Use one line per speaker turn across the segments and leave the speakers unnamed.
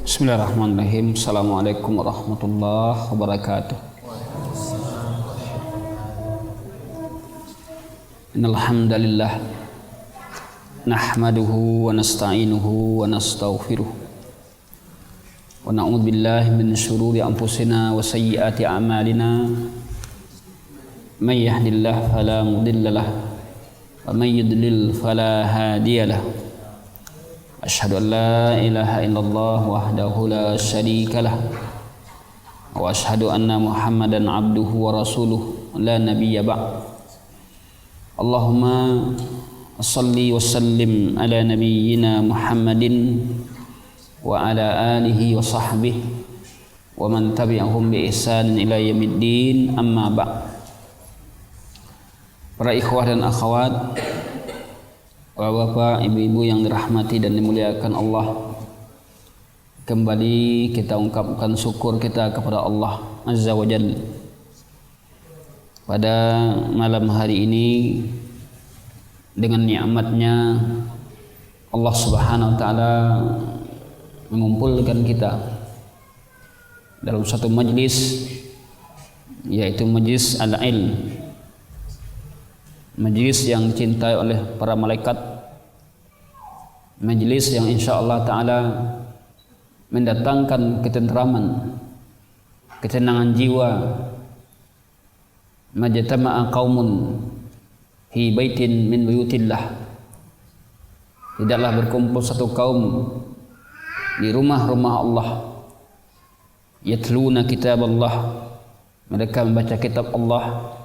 Bismillahirrahmanirrahim. Assalamualaikum warahmatullahi wabarakatuh. Innal hamdalillah nahmaduhu wa nasta'inuhu wa nastaghfiruh wa na'udzu billahi min shururi anfusina wa sayyiati a'malina. May yahdihillahu fala mudilla lahu wa may yudlil fala hadiya lahu. Asyhadu an la ilaha illallah wahdahu la syarika lah wa asyhadu anna Muhammadan abduhu wa rasuluh la nabiyya ba'd. Allahumma shalli wa sallim ala nabiyyina Muhammadin wa ala alihi wa sahbihi wa man tabi'ahum bi ihsan ila yaumiddin, amma ba'd. Para ikhwah dan akhwat, bapak, ibu-ibu yang dirahmati dan dimuliakan Allah, kembali kita ungkapkan syukur kita kepada Allah Azza wa Jalla pada malam hari ini. Dengan nikmatnya Allah Subhanahu wa taala mengumpulkan kita dalam satu majlis, yaitu majlis al-ilm, majlis yang dicintai oleh para malaikat, majlis yang insyaallah ta'ala mendatangkan ketenteraman, ketenangan jiwa. Majtama'a qaumun fi baitin min buyutillah, tidaklah berkumpul satu kaum di rumah-rumah Allah, yatluna kitab Allah, mereka membaca kitab Allah,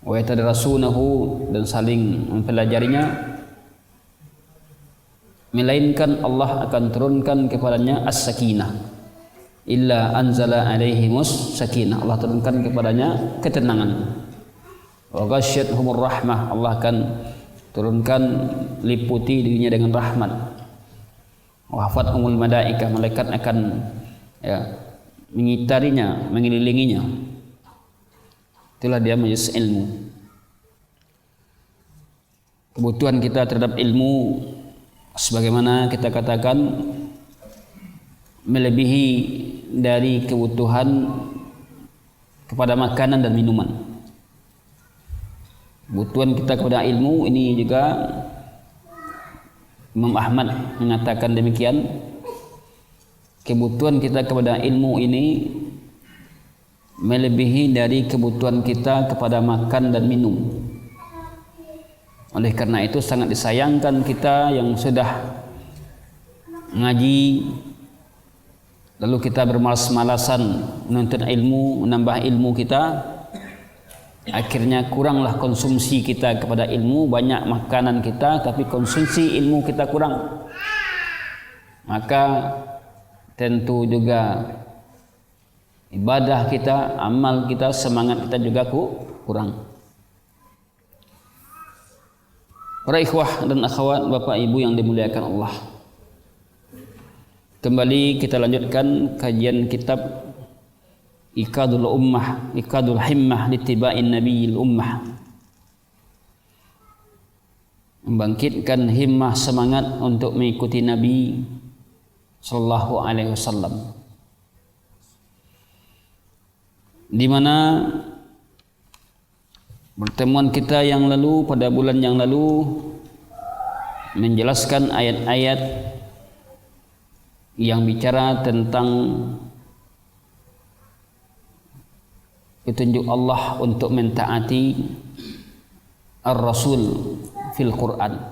wa yatadarasunahu, dan saling mempelajarinya, melainkan Allah akan turunkan kepadanya as-sakinah. Illa anzala alaihimus sakinah, Allah turunkan kepadanya ketenangan. Wa ghasyiyatuhumur rahmah, Allah akan turunkan, liputi dirinya dengan rahmat. Wa hafathumul malaikah, malaikat akan mengitarinya, mengelilinginya. Itulah dia majlis ilmu. Kebutuhan kita terhadap ilmu, sebagaimana kita katakan, melebihi dari kebutuhan kepada makanan dan minuman. Kebutuhan kita kepada ilmu ini juga Imam Ahmad mengatakan demikian. Kebutuhan kita kepada ilmu ini melebihi dari kebutuhan kita kepada makan dan minum. Oleh karena itu sangat disayangkan kita yang sudah ngaji lalu kita bermalas-malasan menuntut ilmu, menambah ilmu kita, akhirnya kuranglah konsumsi kita kepada ilmu. Banyak makanan kita tapi konsumsi ilmu kita kurang, maka tentu juga ibadah kita, amal kita, semangat kita juga kurang. Para ikhwah dan akhwat, bapak ibu yang dimuliakan Allah, kembali kita lanjutkan kajian kitab Iqadul Ummah, Iqadul Himmah Litiba'in Nabiyil Ummah, membangkitkan himmah, semangat untuk mengikuti Nabi sallallahu alaihi wasallam, di mana pertemuan kita yang lalu, pada bulan yang lalu, menjelaskan ayat-ayat yang bicara tentang petunjuk Allah untuk mentaati Ar-Rasul fil Quran,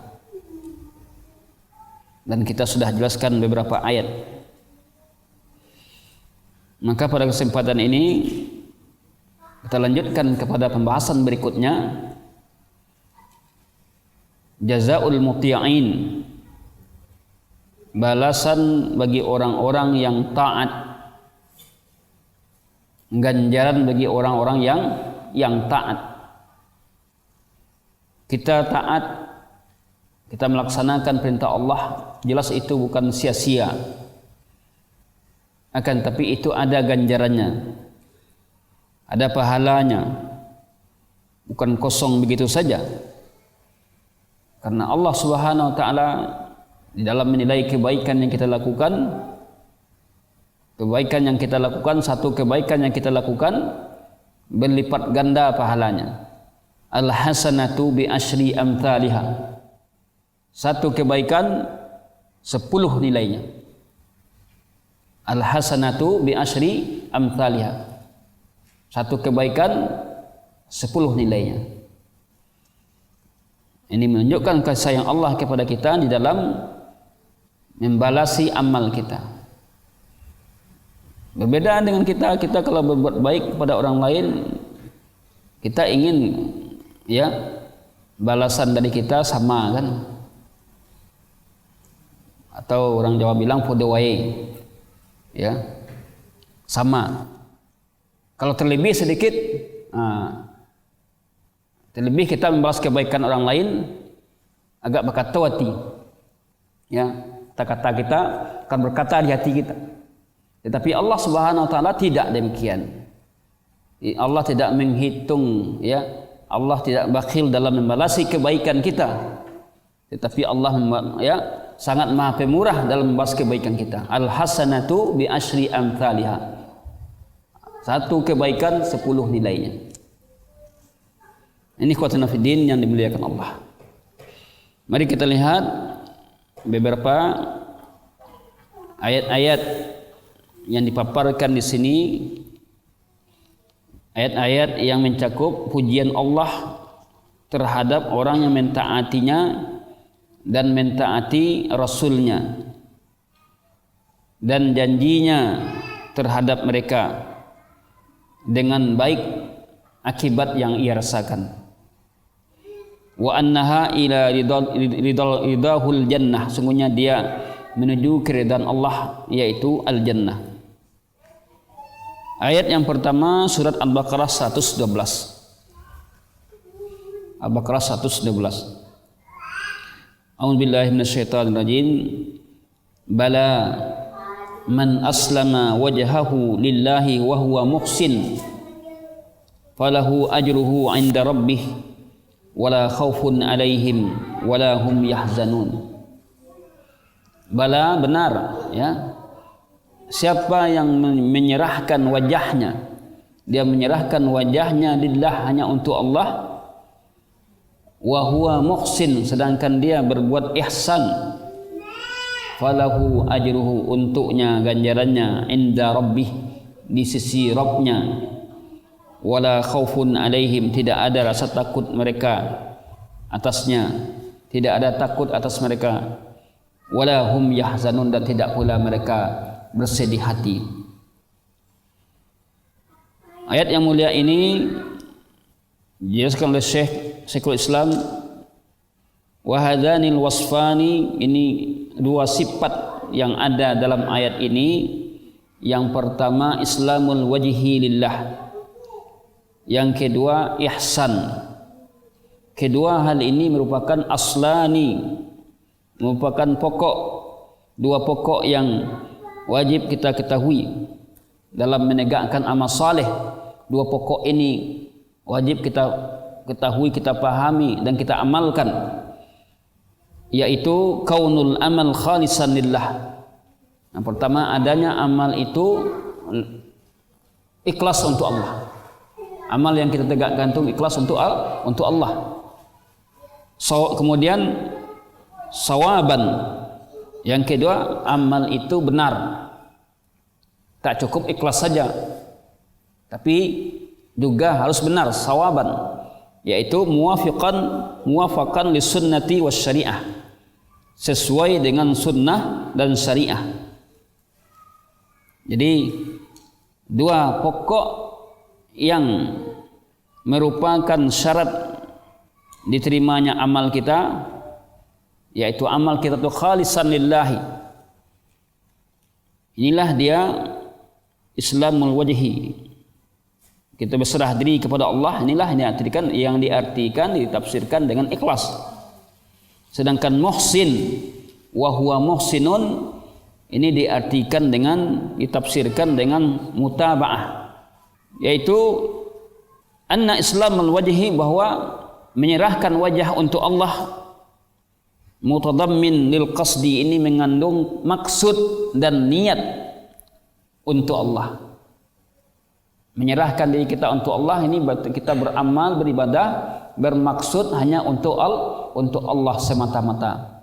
dan kita sudah jelaskan beberapa ayat. Maka pada kesempatan ini kita lanjutkan kepada pembahasan berikutnya, jazaul muti'in, balasan bagi orang-orang yang taat, ganjaran bagi orang-orang yang taat. Kita taat, kita melaksanakan perintah Allah, jelas itu bukan sia-sia, akan tapi itu ada ganjarannya, ada pahalanya, bukan kosong begitu saja. Karena Allah Subhanahu wa taala di dalam menilai kebaikan yang kita lakukan, Kebaikan yang kita lakukan, satu kebaikan yang kita lakukan berlipat ganda pahalanya. Al-hasanatu bi asyri amthaliha. Satu kebaikan 10 nilainya. Al-hasanatu bi asyri amthaliha. Satu kebaikan 10 nilainya. Ini menunjukkan kasih sayang Allah kepada kita di dalam membalasi amal kita. Berbeda dengan kita kalau berbuat baik kepada orang lain, kita ingin ya balasan dari kita sama kan? Atau orang Jawa bilang podo wae. Ya. Sama. Kalau terlebih sedikit, terlebih kita membalas kebaikan orang lain, agak berkata hati. Ya, kata-kata kita akan berkata di hati kita. Tetapi Allah Subhanahu wa taala tidak demikian. Allah tidak menghitung, ya. Allah tidak bakhil dalam membalasi kebaikan kita. Tetapi Allah ya sangat Maha Pemurah dalam membalas kebaikan kita. Al-hasanatu bi asyri amthaliha. Satu kebaikan 10 nilainya. Ini ikhwatuna fiddin yang dimuliakan Allah. Mari kita lihat beberapa ayat-ayat yang dipaparkan di sini, ayat-ayat yang mencakup pujian Allah terhadap orang yang mentaatinya dan mentaati Rasulnya, dan janjinya terhadap mereka dengan baik akibat yang ia rasakan. Wa annaha ila ridahul jannah, sungguhnya dia menuju keridhaan Allah, yaitu al-jannah. Ayat yang pertama surat Al-Baqarah 112. Al-Baqarah 112. A'udzubillahi minasyaitonirrajim. Bala man aslama wajhahu lillahi wa huwa muhsin falahu ajruhu 'inda rabbih wala khaufun 'alaihim wala hum yahzanun. Bala, benar, ya. Siapa yang menyerahkan wajahnya, dia menyerahkan wajahnya lillah, hanya untuk Allah, wa huwa muhsin, sedangkan dia berbuat ihsan, falahu ajruhu, untuknya ganjarannya, inda rabbih, di sisi Rabbnya, wala khaufun alaihim, tidak ada rasa takut mereka atasnya, tidak ada takut atas mereka, wala hum yahzanun, dan tidak pula mereka bersedih hati. Ayat yang mulia ini dijelaskan oleh Syekhul Islam, wa hadanil wasfani, ini dua sifat yang ada dalam ayat ini. Yang pertama islamul wajhi lillah, yang kedua ihsan. Kedua hal ini merupakan aslani, merupakan pokok, dua pokok yang wajib kita ketahui dalam menegakkan amal saleh. Dua pokok ini wajib kita ketahui, kita pahami dan kita amalkan, yaitu kaunul amal khalisan lillah. Yang pertama, adanya amal itu ikhlas untuk Allah. Amal yang kita tegakkan itu ikhlas untuk Allah. Kemudian sawaban. Yang kedua, amal itu benar. Tak cukup ikhlas saja, tapi juga harus benar, sawaban, yaitu muwafaqan li sunnati was syariah, sesuai dengan sunnah dan syariah. Jadi dua pokok yang merupakan syarat diterimanya amal kita, yaitu amal kita itu khalisan lillahi. Inilah dia islamul wajhi. Kita berserah diri kepada Allah. Inilah yang diartikan, ditafsirkan dengan ikhlas. Sedangkan muhsin, wa huwa muhsinun, ini diartikan dengan, ditafsirkan dengan mutaba'ah, yaitu anna islamul wajhi, bahwa menyerahkan wajah untuk Allah, mutadammin lil qasdi, ini mengandung maksud dan niat untuk Allah. Menyerahkan diri kita untuk Allah ini berarti kita beramal, beribadah, bermaksud hanya untuk Allah semata-mata.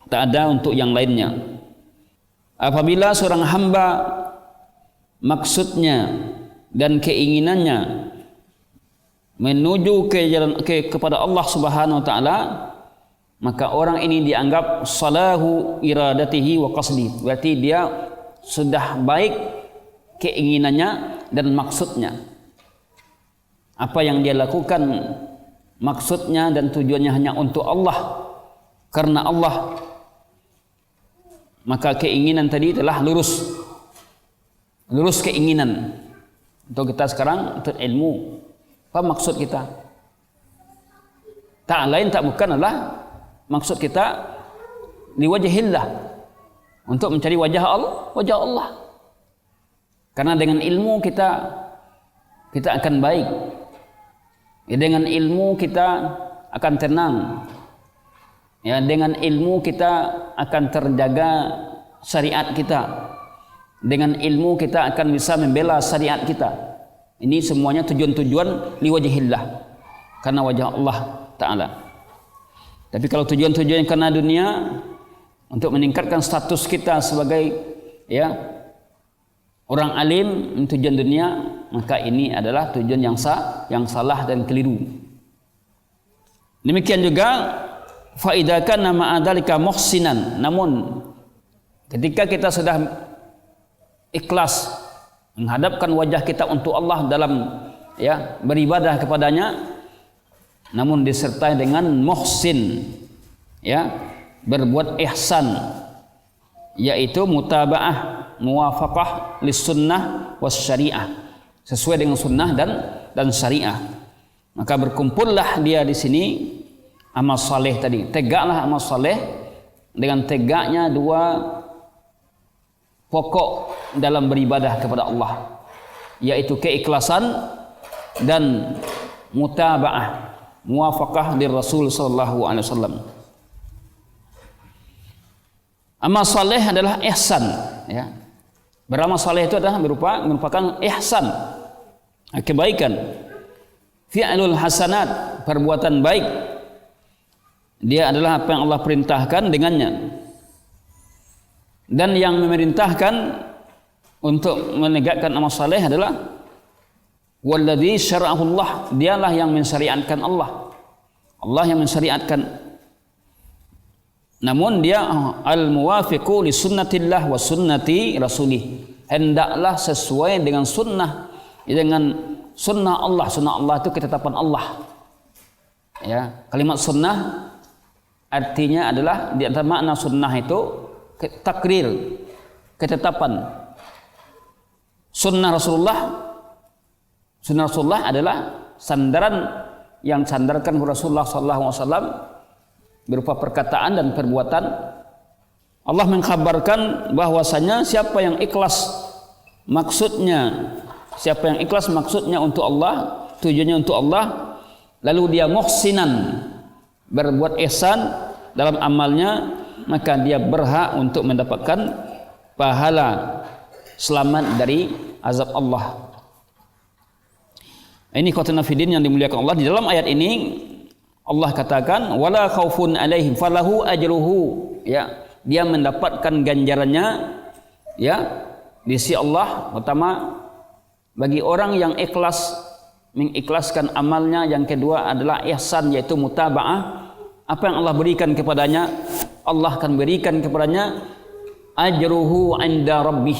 Tak ada untuk yang lainnya. Apabila seorang hamba maksudnya dan keinginannya menuju kepada Allah Subhanahu wa taala, maka orang ini dianggap salahu iradatihi wa qasdi. Berarti dia sudah baik keinginannya dan maksudnya. Apa yang dia lakukan maksudnya dan tujuannya hanya untuk Allah, karena Allah, maka keinginan tadi telah lurus keinginan. Untuk kita sekarang untuk ilmu, apa maksud kita? Tak lain tak bukan adalah maksud kita liwajhillah, untuk mencari wajah Allah. Karena dengan ilmu kita akan baik. Ya, dengan ilmu kita akan tenang. Ya, dengan ilmu kita akan terjaga syariat kita. Dengan ilmu kita akan bisa membela syariat kita. Ini semuanya tujuan-tujuan liwajhillah, karena wajah Allah Ta'ala. Tapi kalau tujuan-tujuan karena dunia, untuk meningkatkan status kita sebagai orang alim, tujuan dunia, maka ini adalah tujuan yang salah dan keliru. Demikian juga faidakan nama adalika muhsinan. Namun ketika kita sudah ikhlas menghadapkan wajah kita untuk Allah dalam beribadah kepadanya, namun disertai dengan muhsin, berbuat ihsan, yaitu mutaba'ah, muwafaqah lis sunnah was syariah, sesuai dengan sunnah dan syariah. Maka berkumpullah dia di sini amal saleh tadi. Tegaklah amal saleh dengan tegaknya dua pokok dalam beribadah kepada Allah, yaitu keikhlasan dan mutaba'ah, muwafaqah lir Rasul sallallahu alaihi wasallam. Amal saleh adalah ihsan, Beramal saleh itu adalah merupakan ihsan, kebaikan. Fi'lul hasanat, perbuatan baik. Dia adalah apa yang Allah perintahkan dengannya. Dan yang memerintahkan untuk menegakkan amal saleh adalah walladzi syara'ahullah, dialah yang mensyariatkan Allah. Allah yang mensyariatkan. Namun dia al-muwafiqu li sunnatillah wa sunnati rasulih, hendaklah sesuai dengan sunnah Allah. Sunnah Allah itu ketetapan Allah. Kalimat sunnah artinya adalah, di antara makna sunnah itu takrir, ketetapan. Sunnah Rasulullah adalah sandaran yang sandarkan Rasulullah sallallahu alaihi wasallam berupa perkataan dan perbuatan. Allah mengkhabarkan bahwasanya siapa yang ikhlas maksudnya untuk Allah, tujuannya untuk Allah, lalu dia muhsinan, berbuat ihsan dalam amalnya, maka dia berhak untuk mendapatkan pahala selamat dari azab Allah. Ini khotana fidin yang dimuliakan Allah. Di dalam ayat ini Allah katakan wala khaufun alaihim falahu ajruhu, dia mendapatkan ganjarannya di sisi Allah. Pertama, bagi orang yang mengikhlaskan amalnya. Yang kedua adalah ihsan, yaitu mutaba'ah. Apa yang Allah berikan kepadanya, Allah akan berikan kepadanya ajruhu 'inda rabbih,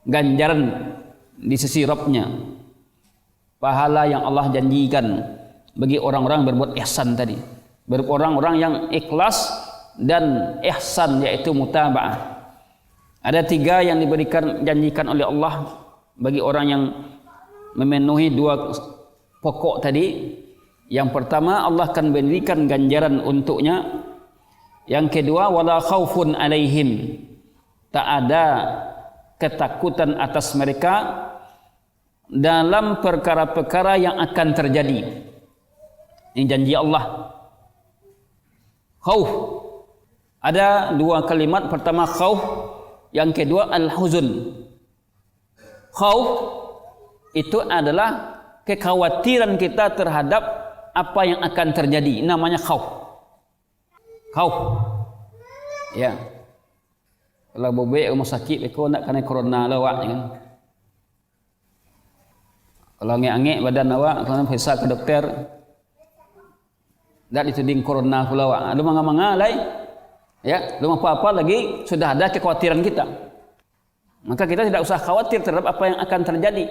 ganjaran di sisi Rabbnya, pahala yang Allah janjikan bagi orang-orang berbuat ihsan tadi, orang-orang yang ikhlas dan ihsan, yaitu mutaba'ah. Ada 3 yang janjikan oleh Allah bagi orang yang memenuhi 2 pokok tadi. Yang pertama, Allah akan berikan ganjaran untuknya. Yang kedua, wala khaufun alaihim, tak ada ketakutan atas mereka dalam perkara-perkara yang akan terjadi. Ini janji Allah. Khauf, ada 2 kalimat. Pertama khauf, yang kedua al-huzun. Khauf itu adalah kekhawatiran kita terhadap apa yang akan terjadi, namanya khauf. Khauf. Ya. Kalau bobek rumah sakit beko nak kena corona lawak kan. Kalau angek-angek badan awak kena periksa ke dokter. Dak dituding corona pula awak. Lu manga-manga lai. Ya, lu apa-apa lagi sudah ada kekhawatiran kita. Maka kita tidak usah khawatir terhadap apa yang akan terjadi.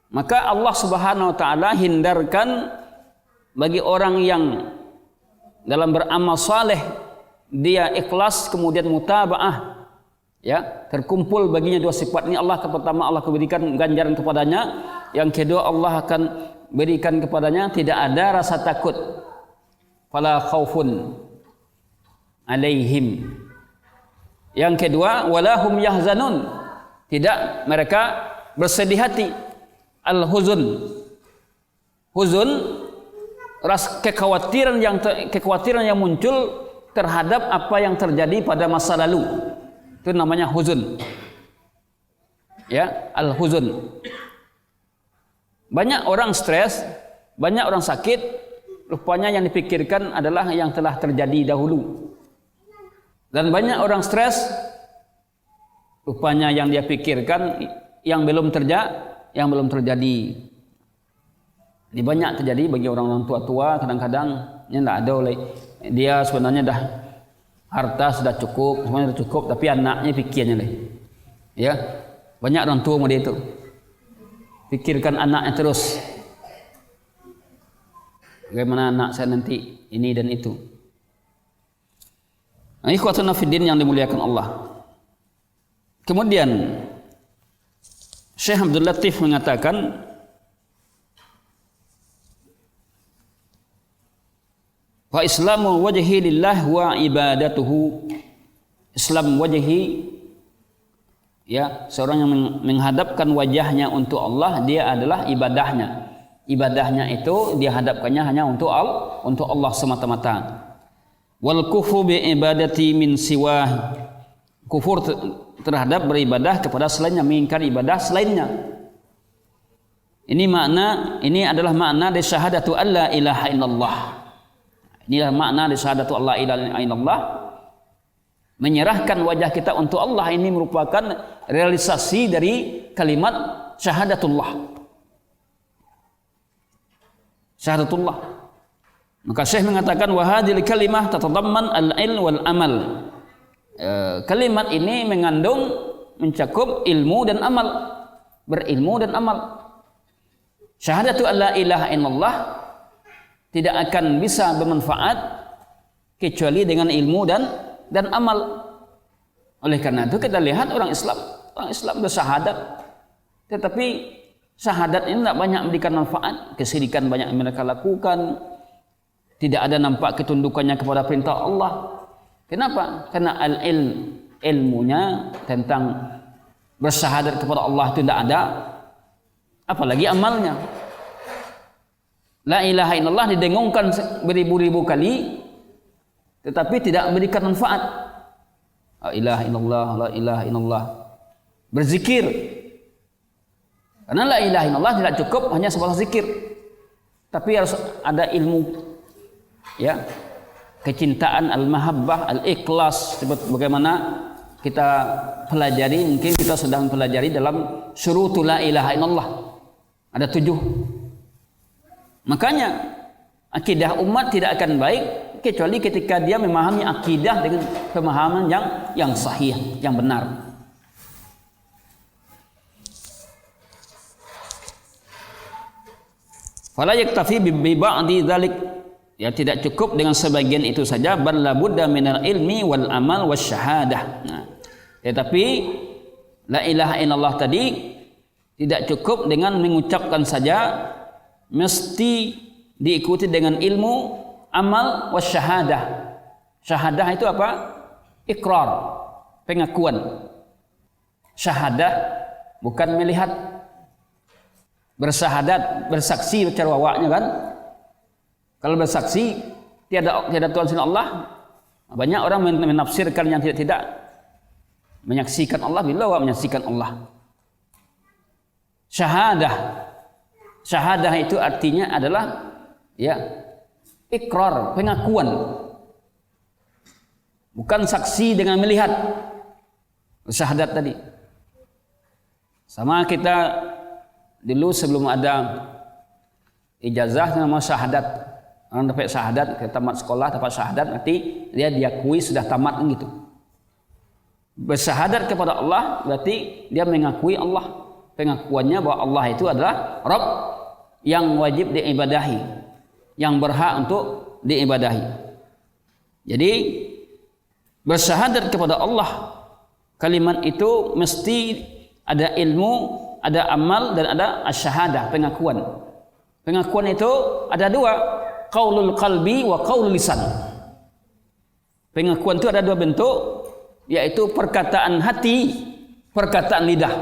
Maka Allah Subhanahu wa taala hindarkan bagi orang yang dalam beramal saleh dia ikhlas kemudian mutabaah, ya, terkumpul baginya dua sifat ini. Allah pertama Allah berikan ganjaran kepadanya, yang kedua Allah akan berikan kepadanya tidak ada rasa takut, fala khaufun alaihim. Yang kedua walahum yahzanun, tidak mereka bersedih hati. Al-huzun, huzun, kekhawatiran yang muncul terhadap apa yang terjadi pada masa lalu, itu namanya huzun. Ya, al-huzun. Banyak orang stres, banyak orang sakit, rupanya yang dipikirkan adalah yang telah terjadi dahulu. Dan banyak orang stres, rupanya yang dia pikirkan yang belum terjadi. Ini banyak terjadi bagi orang-orang tua-tua, kadang-kadang ini tidak ada oleh dia sebenarnya dah harta sudah cukup, semuanya sudah cukup, tapi anaknya pikirnya leh. Ya, banyak orang tua model itu. Pikirkan anaknya terus. Bagaimana anak saya nanti ini dan itu. Nah, ikhwatuna fiddin yang dimuliakan Allah. Kemudian Syekh Abdul Latif mengatakan wa islamu wajhi lillah wa ibadatuhu. Islam wajhi, ya, seorang yang menghadapkan wajahnya untuk Allah, dia adalah ibadahnya. Ibadahnya itu dia hadapkannya hanya untuk Allah semata-mata. Wal kufru bi ibadati min siwah. Kufur terhadap beribadah kepada selainnya, mengingkari ibadah selainnya. Ini adalah makna dari syahadatu alla ilaha illallah. Inilah makna dari syahadatu alla ilaha illallah. Menyerahkan wajah kita untuk Allah ini merupakan realisasi dari kalimat syahadatullah. Syahadatullah. Maka Syekh mengatakan wa hadhil kalimah tatadamman al-ilm wal amal. Kalimat ini mencakup ilmu dan amal, berilmu dan amal. Syahadatu alla ilaha illallah tidak akan bisa bermanfaat kecuali dengan ilmu dan amal. Oleh karena itu kita lihat orang Islam bersyahadat, tetapi syahadat ini tidak banyak memberikan manfaat. Kesyirikan banyak yang mereka lakukan, tidak ada nampak ketundukannya kepada perintah Allah. Kenapa? Karena ilmunya tentang bersyahadat kepada Allah itu tidak ada, apalagi amalnya. La ilaha illallah didengungkan beribu-ribu kali, tetapi tidak memberikan manfaat. La ilaha illallah, la ilaha illallah. Berzikir. Karena la ilaha illallah tidak cukup hanya sebatas zikir, tapi harus ada ilmu, ya, kecintaan, al-mahabbah, al-ikhlas, seperti bagaimana kita pelajari, mungkin kita sedang pelajari dalam syurutul la ilaha illallah. Ada 7. Makanya akidah umat tidak akan baik kecuali ketika dia memahami akidah dengan pemahaman yang sahih, yang benar. Fala yaktafi bi ba'di dzalik. Ya, tidak cukup dengan sebagian itu saja, bal la budda minal ilmi wal amal wasyahadah. Nah, tetapi la ilaha illallah tadi tidak cukup dengan mengucapkan saja, mesti diikuti dengan ilmu, amal wasyahadah. Syahadah itu apa? Ikrar, pengakuan. Syahadah bukan melihat. Bersyahadat, bersaksi secara wawaknya kan. Kalau bersaksi tiada Tuhan selain Allah, banyak orang menafsirkan yang tidak menyaksikan Allah. Bila awak menyaksikan Allah, syahadah. Syahadah itu artinya adalah ya ikrar, pengakuan. Bukan saksi dengan melihat. Syahadat tadi. Sama kita dulu sebelum ada ijazah nama syahadat. Orang dapat syahadat, kita tamat sekolah dapat syahadat, berarti dia diakui sudah tamat gitu. Bersyahadat kepada Allah berarti dia mengakui Allah. Pengakuannya bahwa Allah itu adalah Rabb yang wajib diibadahi, yang berhak untuk diibadahi. Jadi bersyahadat kepada Allah, kalimat itu mesti ada ilmu, ada amal dan ada asyahadah, pengakuan. Pengakuan itu ada dua, qaulul qalbi wa qaulul lisan. Pengakuan itu ada dua bentuk, yaitu perkataan hati, perkataan lidah.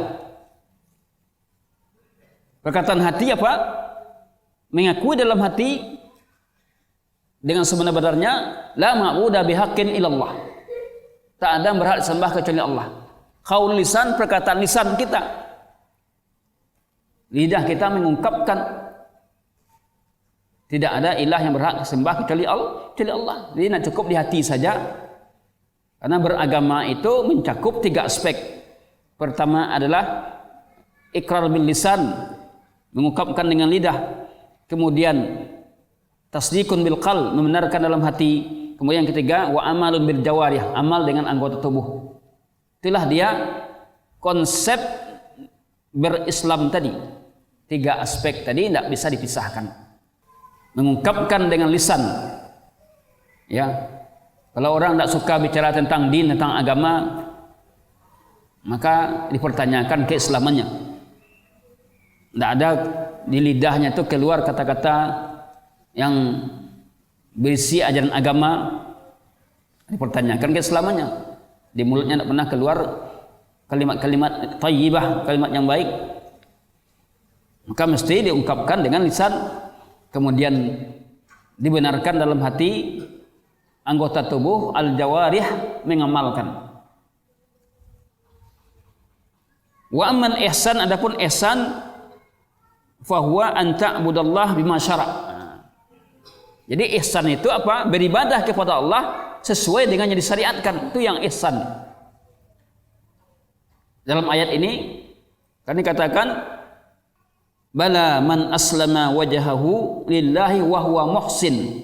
Perkataan hati apa? Mengakui dalam hati dengan sebenar-benarnya la ma'budu bihaqqin illallah. Tak ada yang berhak disembah kecuali Allah. Qaul lisan, perkataan lisan kita. Lidah kita mengungkapkan tidak ada ilah yang berhak disembah kecuali Allah. Jadi nak cukup di hati saja. Karena beragama itu mencakup tiga aspek. Pertama adalah ikrar bil lisan, mengungkapkan dengan lidah. Kemudian tasdikun bil qalb, membenarkan dalam hati. Kemudian yang ketiga wa amalun bil jawarih, amal dengan anggota tubuh. Itulah dia konsep berislam tadi. Tiga aspek tadi tidak bisa dipisahkan. Mengungkapkan dengan lisan. Ya. Kalau orang tidak suka bicara tentang din, tentang agama, maka dipertanyakan keislamannya. Tidak ada di lidahnya itu keluar kata-kata yang berisi ajaran agama, dipertanyakan keislamannya. Di mulutnya tidak pernah keluar kalimat-kalimat thayyibah, kalimat yang baik. Maka mesti diungkapkan dengan lisan, kemudian dibenarkan dalam hati, anggota tubuh al-jawarih mengamalkan. Wa amman ihsan, adapun ihsan fahuwa an ta'budallah bima syara'. Jadi ihsan itu apa? Beribadah kepada Allah sesuai dengan yang disyariatkan. Itu yang ihsan. Dalam ayat ini kan dikatakan bala man aslama wajhahu lillahi wa huwa muhsin.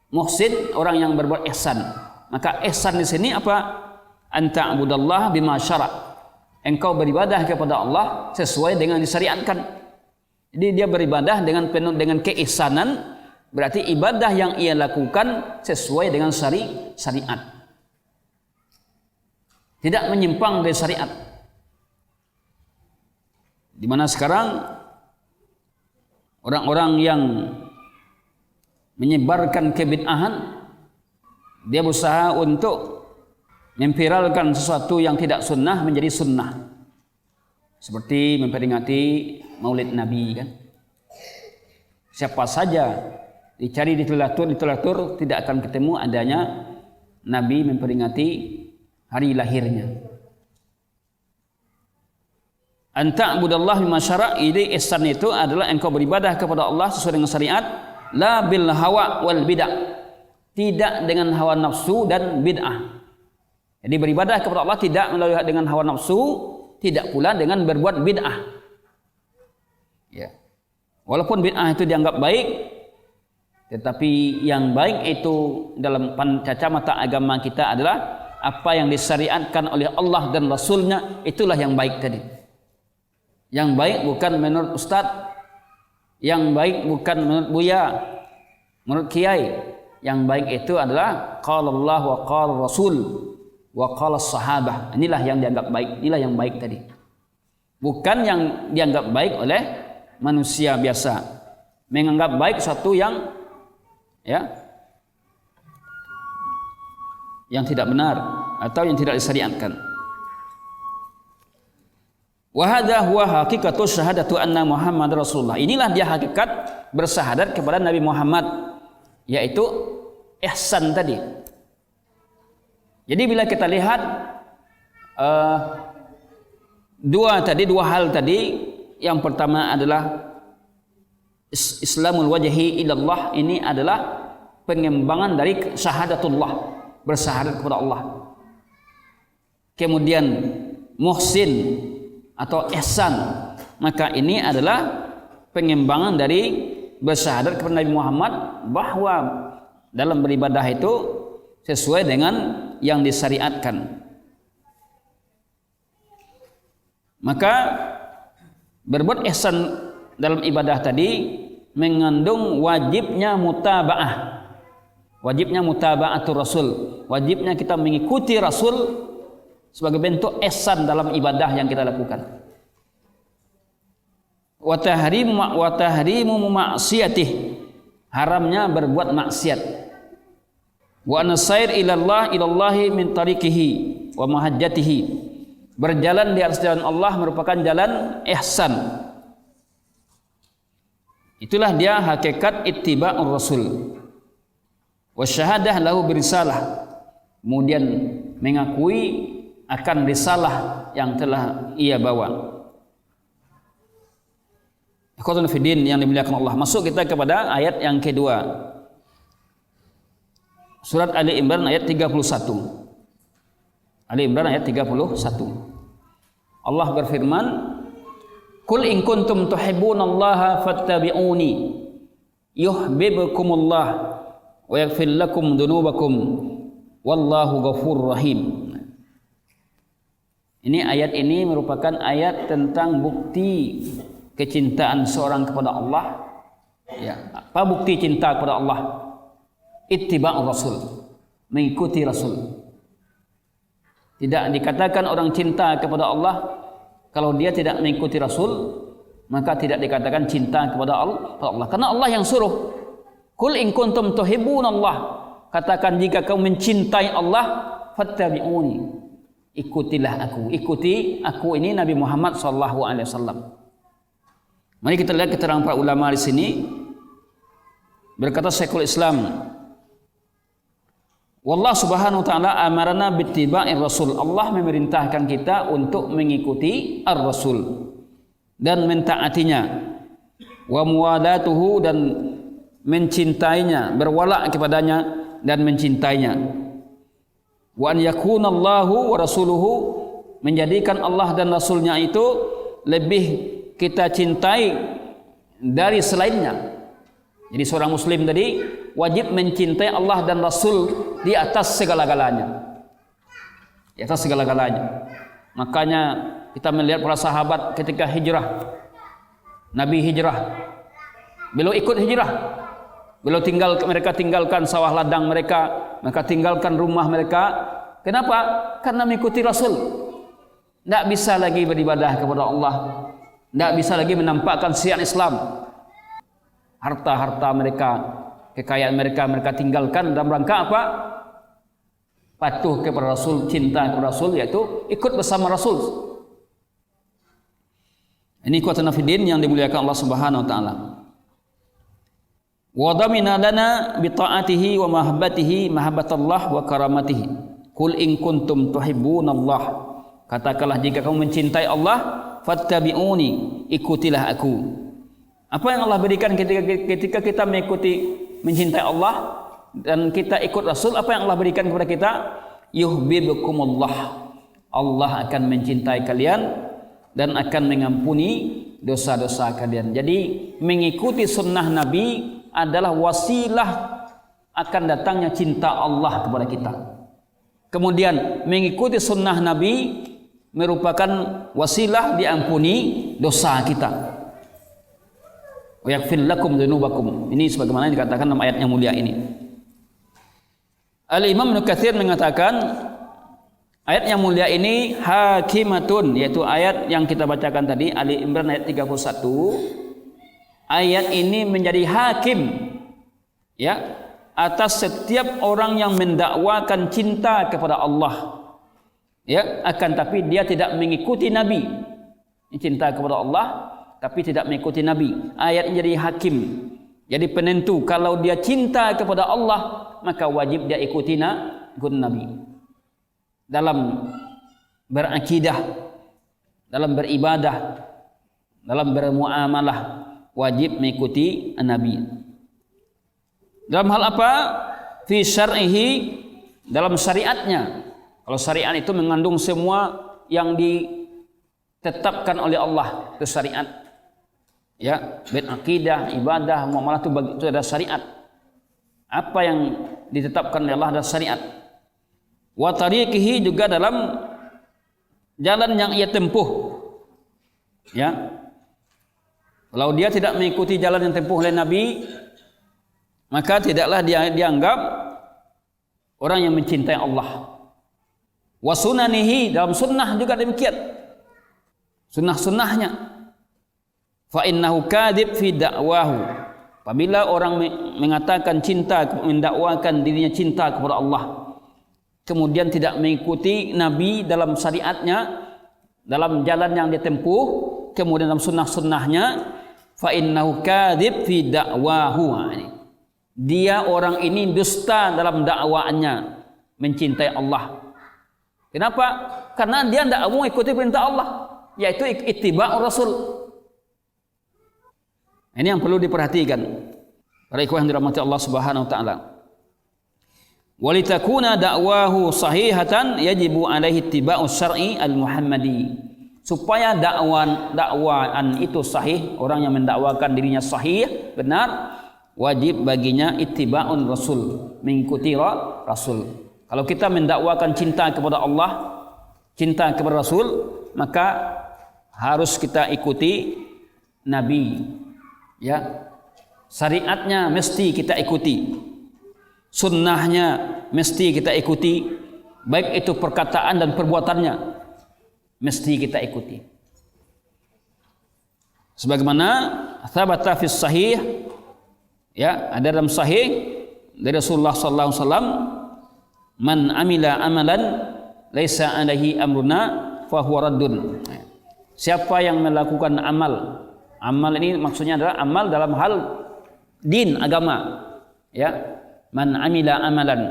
Muhsin orang yang berbuat ihsan. Maka ihsan di sini apa? An ta'budallah bima syara'. Engkau beribadah kepada Allah sesuai dengan disyariatkan. Jadi dia beribadah dengan penuh dengan keihsanan, berarti ibadah yang ia lakukan sesuai dengan syariat. Tidak menyimpang dari syariat. Di mana sekarang orang-orang yang menyebarkan kebid'ahan, dia berusaha untuk memviralkan sesuatu yang tidak sunnah menjadi sunnah. Seperti memperingati Maulid Nabi kan. Siapa saja dicari di literatur tidak akan ketemu adanya Nabi memperingati hari lahirnya. Anta budallah bima syara', ini ihsan itu adalah engkau beribadah kepada Allah sesuai dengan syariat, la bil hawa wal bid'ah. Tidak dengan hawa nafsu dan bid'ah. Jadi beribadah kepada Allah tidak melalui dengan hawa nafsu, tidak pula dengan berbuat bid'ah. Ya. Walaupun bid'ah itu dianggap baik, tetapi yang baik itu dalam kacamata agama kita adalah apa yang disyariatkan oleh Allah dan Rasulnya, itulah yang baik tadi. Yang baik bukan menurut ustaz, yang baik bukan menurut buya, menurut kiai. Yang baik itu adalah qala Allah wa qala Rasul wa qala sahabah. Inilah yang dianggap baik, inilah yang baik tadi. Bukan yang dianggap baik oleh manusia biasa. Menganggap baik satu yang yang tidak benar atau yang tidak disyariatkan. Wa hadza huwa haqiqatu syahadatu anna Muhammad Rasulullah. Inilah dia hakikat bersyahadat kepada Nabi Muhammad, yaitu ihsan tadi. Jadi bila kita lihat dua hal tadi yang pertama adalah Islamul wajhi ilallah, ini adalah pengembangan dari syahadatullah, bersyahadat kepada Allah. Kemudian muhsin atau ihsan, maka ini adalah pengembangan dari bersyahadat kepada Nabi Muhammad bahwa dalam beribadah itu sesuai dengan yang disyariatkan. Maka berbuat ihsan dalam ibadah tadi mengandung wajibnya mutaba'ah, wajibnya mutaba'atul Rasul, wajibnya kita mengikuti Rasul sebagai bentuk ihsan dalam ibadah yang kita lakukan. Wa tahrimu ma'siyatih, haramnya berbuat maksiat. Wa nasair ilallahi min tariqihi wa mahajjatihi, berjalan di atas jalan Allah merupakan jalan ihsan. Itulah dia hakikat ittiba'ur Rasul. Wa syahadah lahu birisalah, kemudian mengakui akan risalah yang telah ia bawa. Ikhwatun fiddin yang dimuliakan Allah, masuk kita kepada ayat yang kedua. Surat Ali Imran ayat 31. Ali Imran ayat 31. Allah berfirman, Qul in kuntum tuhibbunallaha fattabi'uni yuhibbukumullah wa yaghfir lakum dzunubakum wallahu ghafurur rahim. Ini ayat ini merupakan ayat tentang bukti kecintaan seorang kepada Allah. Ya, apa bukti cinta kepada Allah? Ittiba'ur Rasul, mengikuti Rasul. Tidak dikatakan orang cinta kepada Allah kalau dia tidak mengikuti Rasul, maka tidak dikatakan cinta kepada Allah. Karena Allah yang suruh. Qul in kuntum tuhibbunallah, katakan jika kamu mencintai Allah, fattabi'uni, ikutilah aku. Ikuti aku ini Nabi Muhammad SAW. Mari kita lihat keterangan para ulama di sini. Berkata Syekhul Islam, Wallah subhanahu wa ta'ala amarana bittiba'ir Rasul. Allah memerintahkan kita untuk mengikuti ar-Rasul dan mentaatinya. Wa muwalatuhu, dan mencintainya, berwala kepadanya dan mencintainya. Wa an yakunallahu wa rasuluhu, menjadikan Allah dan Rasulnya itu lebih kita cintai dari selainnya. Jadi seorang muslim tadi wajib mencintai Allah dan Rasul di atas segala-galanya. Di atas segala-galanya. Makanya kita melihat para sahabat ketika hijrah. Nabi hijrah. Beliau ikut hijrah. Beliau mereka tinggalkan sawah ladang mereka, mereka tinggalkan rumah mereka. Kenapa? Karena mengikuti Rasul. Tidak bisa lagi beribadah kepada Allah. Tidak bisa lagi menampakkan syiar Islam. Harta-harta mereka, kekayaan mereka tinggalkan dalam rangka apa? Patuh kepada Rasul, cinta kepada Rasul, yaitu ikut bersama Rasul. Ini ikhwatuna fiddin yang dimuliakan Allah Subhanahu wa taala. Wa damina lana bi ta'atihi wa mahabbatihi mahabbatallah wa karamatihi. Qul in kuntum tuhibbunallah, katakanlah jika kamu mencintai Allah, fattabi'uni, ikutilah aku. Apa yang Allah berikan ketika kita mengikuti, mencintai Allah dan kita ikut Rasul? Apa yang Allah berikan kepada kita? Yuhibbukumullah, Allah akan mencintai kalian dan akan mengampuni dosa-dosa kalian. Jadi mengikuti sunnah Nabi adalah wasilah akan datangnya cinta Allah kepada kita. Kemudian mengikuti sunnah Nabi merupakan wasilah diampuni dosa kita. Wa yaghfir lakum dzunubakum. Ini sebagaimana dikatakan dalam ayat yang mulia ini. Al-Imam Ibnu Katsir mengatakan ayat yang mulia ini hakimatun, yaitu ayat yang kita bacakan tadi, Ali Imran ayat 31. Ayat ini menjadi hakim, ya, atas setiap orang yang mendakwakan cinta kepada Allah, ya, akan tapi dia tidak mengikuti Nabi. Cinta kepada Allah tapi tidak mengikuti Nabi. Ayat ini jadi hakim, jadi penentu. Kalau dia cinta kepada Allah, maka wajib dia ikuti Nabi dalam berakidah, dalam beribadah, dalam bermuamalah wajib mengikuti Nabi. Dalam hal apa? Fi syar'ihi, dalam syariatnya. Kalau syariat itu mengandung semua yang ditetapkan oleh Allah, itu syariat. Ya, baik akidah, ibadah, muamalah itu ada syariat. Apa yang ditetapkan oleh Allah adalah syariat. Wa tariqihi, juga dalam jalan yang ia tempuh. Ya. Kalau dia tidak mengikuti jalan yang tempuh oleh Nabi, maka tidaklah dia dianggap orang yang mencintai Allah. Wa sunanihi, dalam sunnah juga demikian. Sunnah-sunnahnya. Fa innahu kadhib fi da'wahu. Apabila orang mengatakan cinta, mendakwakan dirinya cinta kepada Allah, kemudian tidak mengikuti Nabi dalam syariatnya, dalam jalan yang dia tempuh, kemudian dalam sunnah-sunnahnya, fa innahu kadhib fi da'wahu. Dia orang ini dusta dalam dakwaannya mencintai Allah. Kenapa? Karena dia tidak mau ikuti perintah Allah, yaitu ittiba'ur Rasul. Ini yang perlu diperhatikan para ikhwah yang dirahmati Allah Subhanahu wa taala. Walitakuna da'wahu sahihatan yajibu alaihi ittiba'us syar'i al-Muhammadi. Supaya dakwaan itu sahih, orang yang mendakwakan dirinya sahih, benar, wajib baginya ittiba'un Rasul, mengikuti Rasul. Kalau kita mendakwakan cinta kepada Allah, cinta kepada Rasul, maka harus kita ikuti Nabi. Ya, syariatnya mesti kita ikuti, sunnahnya mesti kita ikuti, baik itu perkataan dan perbuatannya mesti kita ikuti. Sebagaimana thabata fis sahih, ya, ada dalam sahih dari Rasulullah sallallahu alaihi wasallam, man amila amalan laisa alaihi amruna fahuwa raddun. Siapa yang melakukan amal, amal ini maksudnya adalah amal dalam hal din, agama, ya. Man amila amalan,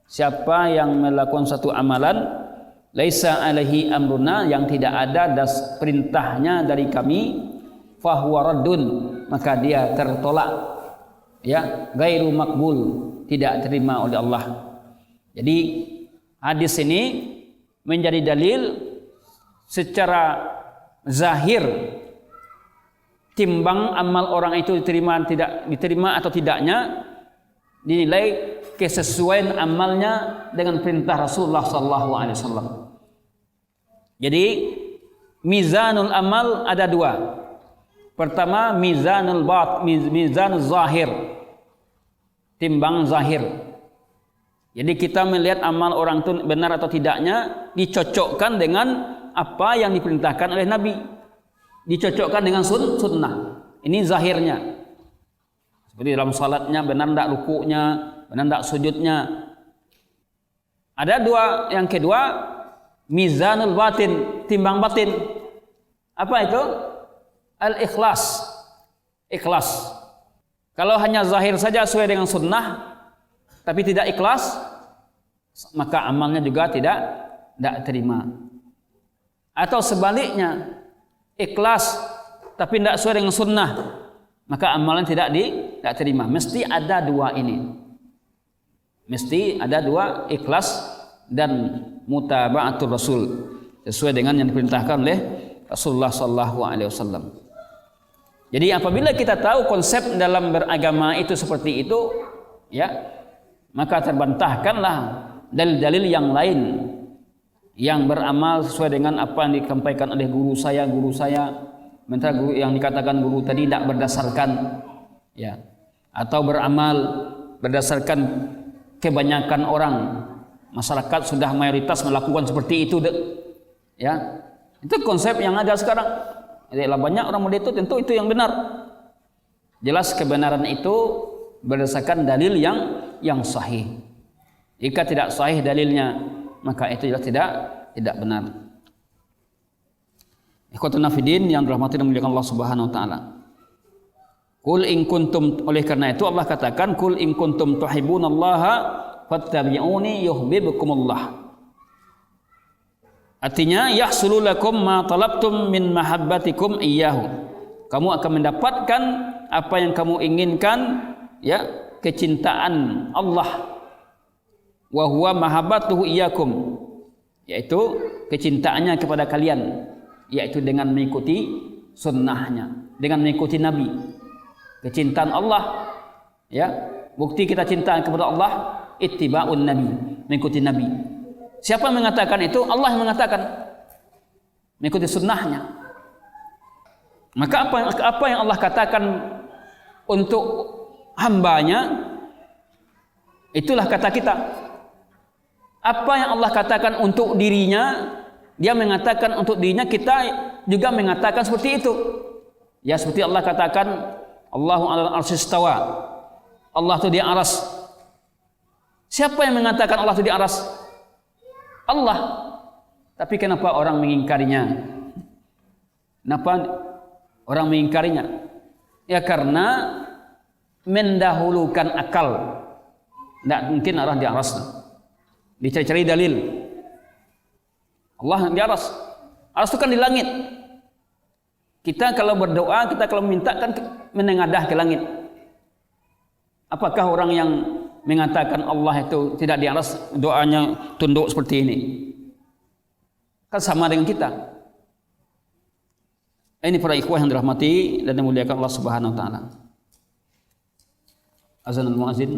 siapa yang melakukan satu amalan laisa alaihi amruna, yang tidak ada perintahnya dari kami, fahuwa raddun, maka dia tertolak, ya, ghairu makbul, tidak terima oleh Allah. Jadi hadis ini menjadi dalil secara zahir timbang amal orang itu diterima atau tidaknya dinilai kesesuaian amalnya dengan perintah Rasulullah sallallahu alaihi wasallam. Jadi mizanul amal ada dua. Pertama mizanul zahir, timbang zahir. Jadi kita melihat amal orang itu benar atau tidaknya dicocokkan dengan apa yang diperintahkan oleh Nabi, dicocokkan dengan sunnah. Ini zahirnya. Seperti dalam salatnya benar tidak rukuknya, benar tidak sujudnya. Ada dua. Yang kedua mizanul batin, timbang batin. Apa itu? Al-ikhlas. Ikhlas. Kalau hanya zahir saja sesuai dengan sunnah tapi tidak ikhlas, maka amalnya juga tidak terima. Atau sebaliknya, ikhlas tapi tidak sesuai dengan sunnah, maka amalnya tidak terima. Mesti ada dua ini. Mesti ada dua, ikhlas dan mutaba'atul Rasul, sesuai dengan yang diperintahkan oleh Rasulullah sallallahu alaihi wasallam. Jadi apabila kita tahu konsep dalam beragama itu seperti itu, ya, maka terbantahkanlah dalil-dalil yang lain yang beramal sesuai dengan apa yang disampaikan oleh guru saya, sementara guru yang dikatakan guru tadi tidak berdasarkan, ya, atau beramal berdasarkan kebanyakan orang, masyarakat sudah mayoritas melakukan seperti itu, ya, itu konsep yang ada sekarang. Jadi banyak orang model itu, tentu itu yang benar. Jelas kebenaran itu berdasarkan dalil yang sahih. Jika tidak sahih dalilnya, maka itu jelas tidak benar. Ikhwatuna fillah yang dirahmati dan dimuliakan Allah Subhanahu wa taala. Qul in kuntum, oleh karena itu Allah katakan qul in kuntum tuhibbunallaha fattabi'uni yuhibbukumullah. Artinya yahsulu lakum ma talabtum min mahabbatikum iyyahu. Kamu akan mendapatkan apa yang kamu inginkan, ya, kecintaan Allah. Wa huwa mahabbatuhu iyyakum, yaitu kecintaannya kepada kalian, yaitu dengan mengikuti sunnahnya, dengan mengikuti Nabi. Kecintaan Allah, ya, bukti kita cinta kepada Allah ittiba'un Nabi, mengikuti Nabi. Siapa yang mengatakan itu? Allah yang mengatakan, mengikuti sunnahnya. Maka apa yang Allah katakan untuk hambanya, itulah kata kita. Apa yang Allah katakan untuk dirinya, dia mengatakan untuk dirinya, kita juga mengatakan seperti itu. Ya, seperti Allah katakan, Allahu 'alal arsy istawa. Allah itu di aras. Siapa yang mengatakan Allah itu di aras? Allah. Tapi kenapa orang mengingkarinya? Kenapa orang mengingkarinya? Ya karena mendahulukan akal. Tidak mungkin Allah di aras. Dicari-cari dalil. Allah di aras. Aras itu kan di langit. Kita kalau berdoa, kita kalau minta kan menengadah ke langit. Apakah orang yang mengatakan Allah itu tidak di atas, doanya tunduk seperti ini? Kan sama dengan kita. Ini para ikhwah yang dirahmati dan dimuliakan Allah Subhanahu wa taala. Azan al-muazzin.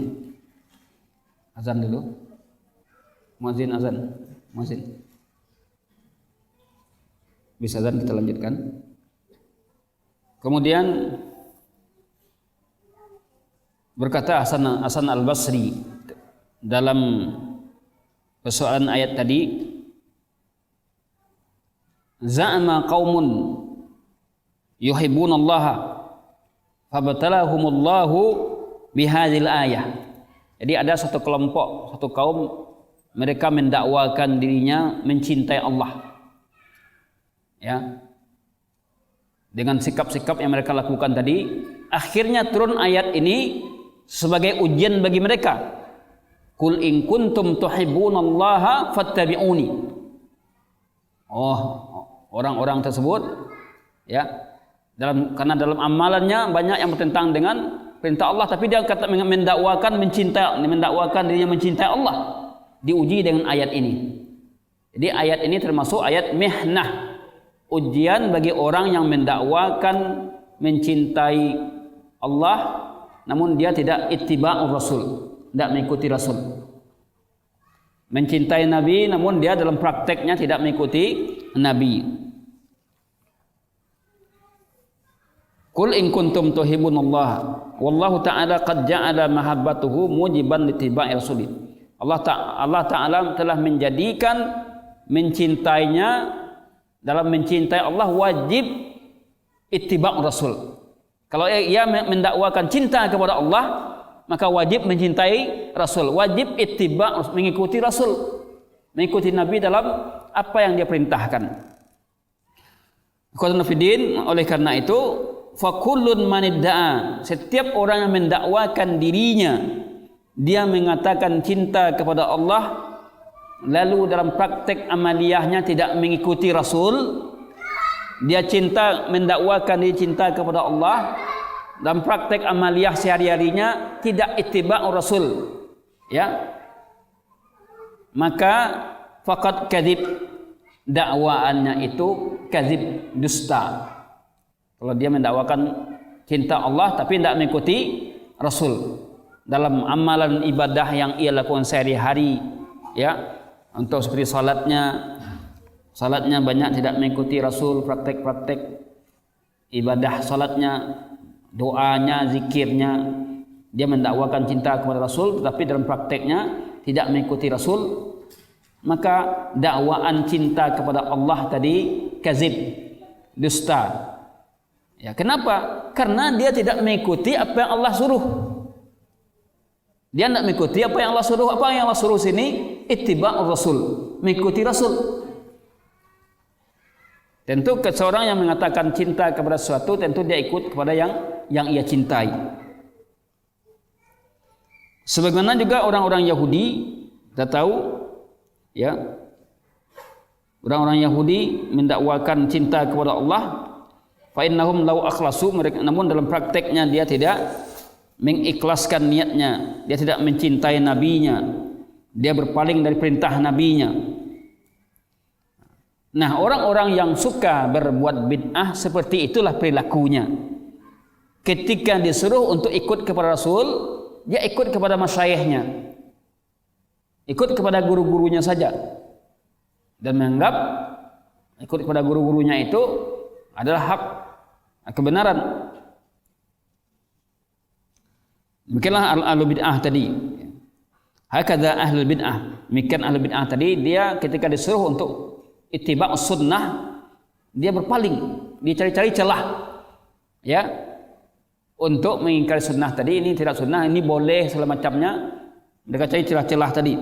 Azan dulu. Muazzin azan. Muazzin. Bisa azan, kita lanjutkan. Kemudian berkata Hasan al-Basri dalam persoalan ayat tadi, za'ama qaumun yuhibbunallaha fabtalahumullahu bihadzal ayah. Jadi ada satu kelompok, satu kaum, mereka mendakwakan dirinya mencintai Allah. Ya. Dengan sikap-sikap yang mereka lakukan tadi, akhirnya turun ayat ini sebagai ujian bagi mereka. Qul in kuntum tuhibbunallaha fattabi'uni. Oh, orang-orang tersebut, ya, karena dalam amalannya banyak yang bertentangan dengan perintah Allah, tapi dia kata mendakwakan dirinya mencintai Allah. Diuji dengan ayat ini. Jadi ayat ini termasuk ayat mihnah, ujian bagi orang yang mendakwakan mencintai Allah, namun dia tidak ittiba'ur Rasul, tidak mengikuti Rasul. Mencintai Nabi, namun dia dalam prakteknya tidak mengikuti Nabi. Qul in kuntum tuhibbunallaha wallahu ta'ala qad ja'ala mahabbatuhu mujiban littiba'i rasulih. Allah Ta'ala telah menjadikan mencintainya, dalam mencintai Allah wajib ittiba' Rasul. Kalau ia mendakwakan cinta kepada Allah, maka wajib mencintai Rasul, wajib ittiba', mengikuti Rasul, mengikuti Nabi dalam apa yang dia perintahkan. Oleh karena itu, fakullun manidda'a, setiap orang yang mendakwakan dirinya, dia mengatakan cinta kepada Allah, lalu dalam praktek amaliyahnya tidak mengikuti Rasul, dia mendakwakan dia cinta kepada Allah, dalam praktek amaliyah sehari-harinya tidak ittiba'ur Rasul, ya, maka faqad kadzib, dakwaannya itu kadzib, dusta. Kalau dia mendakwakan cinta Allah tapi tidak mengikuti Rasul dalam amalan ibadah yang ia lakukan sehari-hari, ya, untuk seperti salatnya banyak tidak mengikuti Rasul, praktek-praktek ibadah salatnya, doanya, zikirnya, dia mendakwakan cinta kepada Rasul tetapi dalam prakteknya tidak mengikuti Rasul, maka dakwaan cinta kepada Allah tadi kadzib, dusta. Ya, kenapa? Karena dia tidak mengikuti apa yang Allah suruh. Dia tidak mengikuti apa yang Allah suruh. Apa yang Allah suruh sini? Ittiba'ur Rasul, mengikuti Rasul. Tentu seorang yang mengatakan cinta kepada sesuatu, tentu dia ikut kepada yang ia cintai. Sebagaimana juga orang-orang Yahudi, kita tahu, ya, Orang-orang Yahudi mendakwakan cinta kepada Allah, fa innahum law akhlasu, mereka, namun dalam prakteknya dia tidak mengikhlaskan niatnya, dia tidak mencintai nabinya, dia berpaling dari perintah nabinya. Nah, orang-orang yang suka berbuat bid'ah seperti itulah perilakunya. Ketika disuruh untuk ikut kepada Rasul, dia ikut kepada masyayikhnya, ikut kepada guru-gurunya saja, dan menganggap ikut kepada guru-gurunya itu adalah hak, kebenaran. Demikianlah ahlul bid'ah tadi. Hakadha ahlul bid'ah. Demikian ahlul bid'ah tadi, dia ketika disuruh untuk ittiba' sunnah, dia berpaling, dia cari-cari celah, ya, untuk mengingkari sunnah tadi. Ini tidak sunnah, ini boleh, segala macamnya. Mereka cari celah-celah tadi.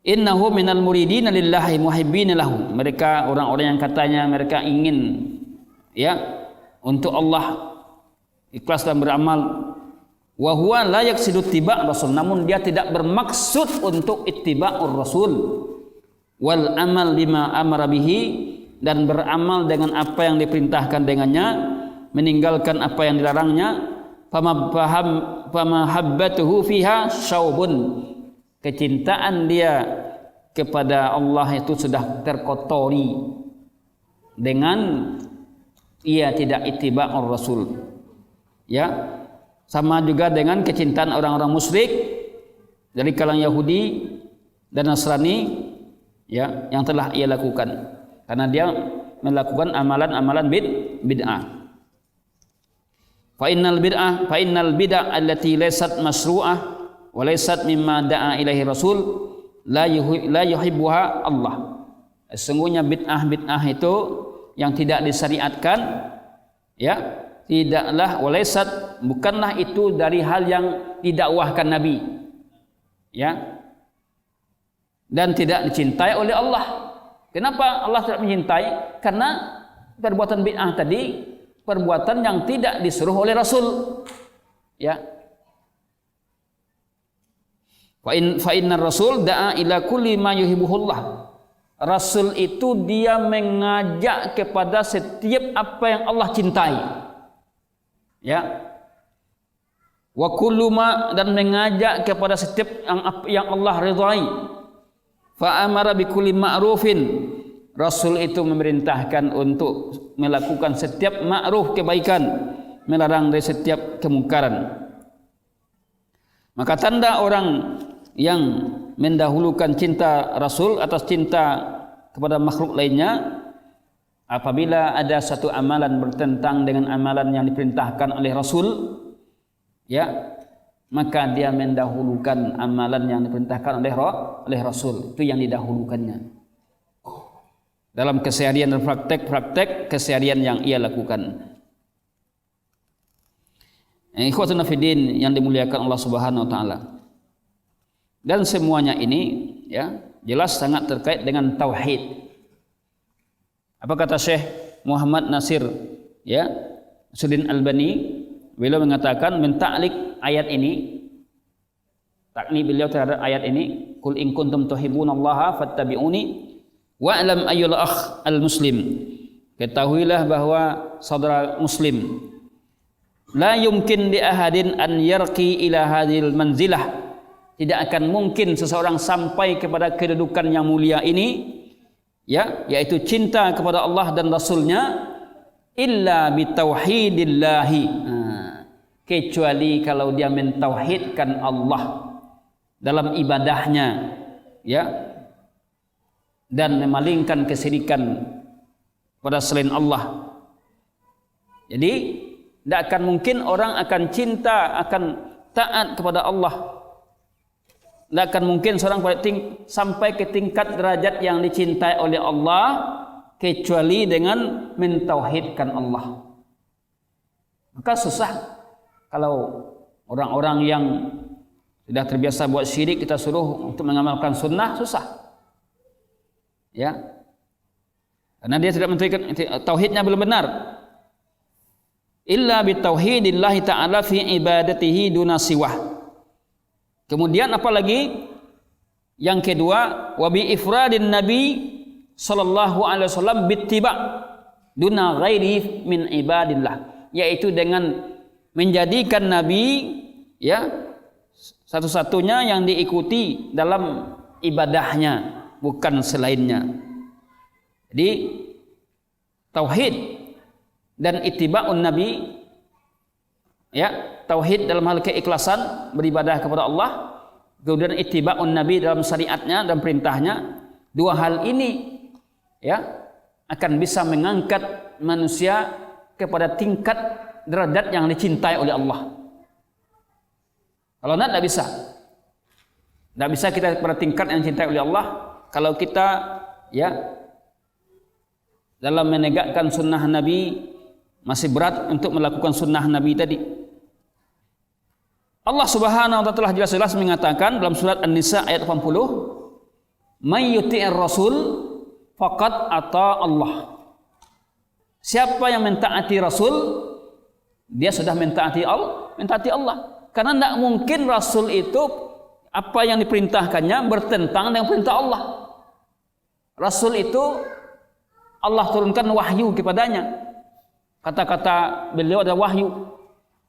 Innahu minal muridina lillahi muhibbina lahu. Mereka orang-orang yang katanya mereka ingin, ya, untuk Allah, ikhlas dalam beramal. Wa huwa la yaqsidu ittiba' rasul, namun dia tidak bermaksud untuk ittiba'ur rasul. Wal amal bima amara bihi, dan beramal dengan apa yang diperintahkan dengannya, meninggalkan apa yang dilarangnya. Famahabbatuhu fiha syaubun, kecintaan dia kepada Allah itu sudah terkotori dengan ia tidak ittiba'ur rasul, ya. Sama juga dengan kecintaan orang-orang musyrik dari kalangan Yahudi dan Nasrani, ya, yang telah ia lakukan, karena dia melakukan amalan-amalan bid'ah. Fa innal bid'ah allati laysat masru'ah wa laysat mimma da'a ilaihi rasul la yuhibbuha Allah. Sesungguhnya bid'ah itu yang tidak disyariatkan, ya, tidaklah walaysat, bukanlah itu dari hal yang didakwahkan Nabi, ya, dan tidak dicintai oleh Allah. Kenapa Allah tidak mencintai? Karena perbuatan bid'ah tadi perbuatan yang tidak disuruh oleh Rasul, ya. Fa innar rasul da'a ila kulli ma yuhibbuhullah. Rasul itu dia mengajak kepada setiap apa yang Allah cintai, ya. Wa kullu ma, dan mengajak kepada setiap yang Allah ridhai. Fa amara bi kulli ma'rufin, Rasul itu memerintahkan untuk melakukan setiap ma'ruf, kebaikan, melarang dari setiap kemungkaran. Maka tanda orang yang mendahulukan cinta Rasul atas cinta kepada makhluk lainnya, apabila ada satu amalan bertentang dengan amalan yang diperintahkan oleh Rasul, ya, maka dia mendahulukan amalan yang diperintahkan oleh Rasul. Itu yang didahulukannya dalam keseharian dan praktek keseharian yang ia lakukan. Ikhwatuna fiddin yang dimuliakan Allah Subhanahu wa taala. Dan semuanya ini, ya, jelas sangat terkait dengan tauhid. Apa kata Syekh Muhammad Nasir, ya, Sudin Albani, beliau mengatakan menta'liq ayat ini, takni beliau terhadap ayat ini, qul in kuntum tuhibbunallaha fattabi'uni wa'lam ayyul akh al-muslim. Ketahuilah bahwa saudara muslim, la yumkin li ahadin an yarqi ila hadhil manzilah, tidak akan mungkin seseorang sampai kepada kedudukan yang mulia ini, ya, yaitu cinta kepada Allah dan Rasulnya, illa bitauhidillahi, kecuali kalau dia mentauhidkan Allah dalam ibadahnya, ya, dan memalingkan kesyirikan pada selain Allah. Jadi tidak akan mungkin orang akan cinta, akan taat kepada Allah. Tidak akan mungkin seorang sampai ke tingkat derajat yang dicintai oleh Allah kecuali dengan mentauhidkan Allah. Maka susah kalau orang-orang yang sudah terbiasa buat syirik kita suruh untuk mengamalkan sunnah, susah, ya, karena dia tidak mentauhidkan, tauhidnya belum benar. Illa bitauhidillahi ta'ala fi ibadatihi duna siwah. Kemudian apalagi yang kedua, wa bi ifradin nabi sallallahu alaihi wasallam bittiba duna ghairi min ibadillah, yaitu dengan menjadikan Nabi ya satu-satunya yang diikuti dalam ibadahnya, bukan selainnya. Jadi tauhid dan ittiba'un Nabi, ya, tauhid dalam hal keikhlasan beribadah kepada Allah, kemudian ittiba'un Nabi dalam syariatnya dan perintahnya. Dua hal ini ya akan bisa mengangkat manusia kepada tingkat derajat yang dicintai oleh Allah. Kalau tidak bisa. Tidak bisa kita pada tingkat yang dicintai oleh Allah kalau kita ya dalam menegakkan sunnah Nabi masih berat untuk melakukan sunnah Nabi tadi. Allah Subhanahu wa taala telah jelas-jelas mengatakan dalam surat An-Nisa ayat 80, "May yuti'ir rasul faqad ata Allah." Siapa yang mentaati Rasul, dia sudah mentaati Allah. Karena tidak mungkin Rasul itu apa yang diperintahkannya bertentangan dengan perintah Allah. Rasul itu Allah turunkan wahyu kepadanya. Kata-kata beliau adalah wahyu.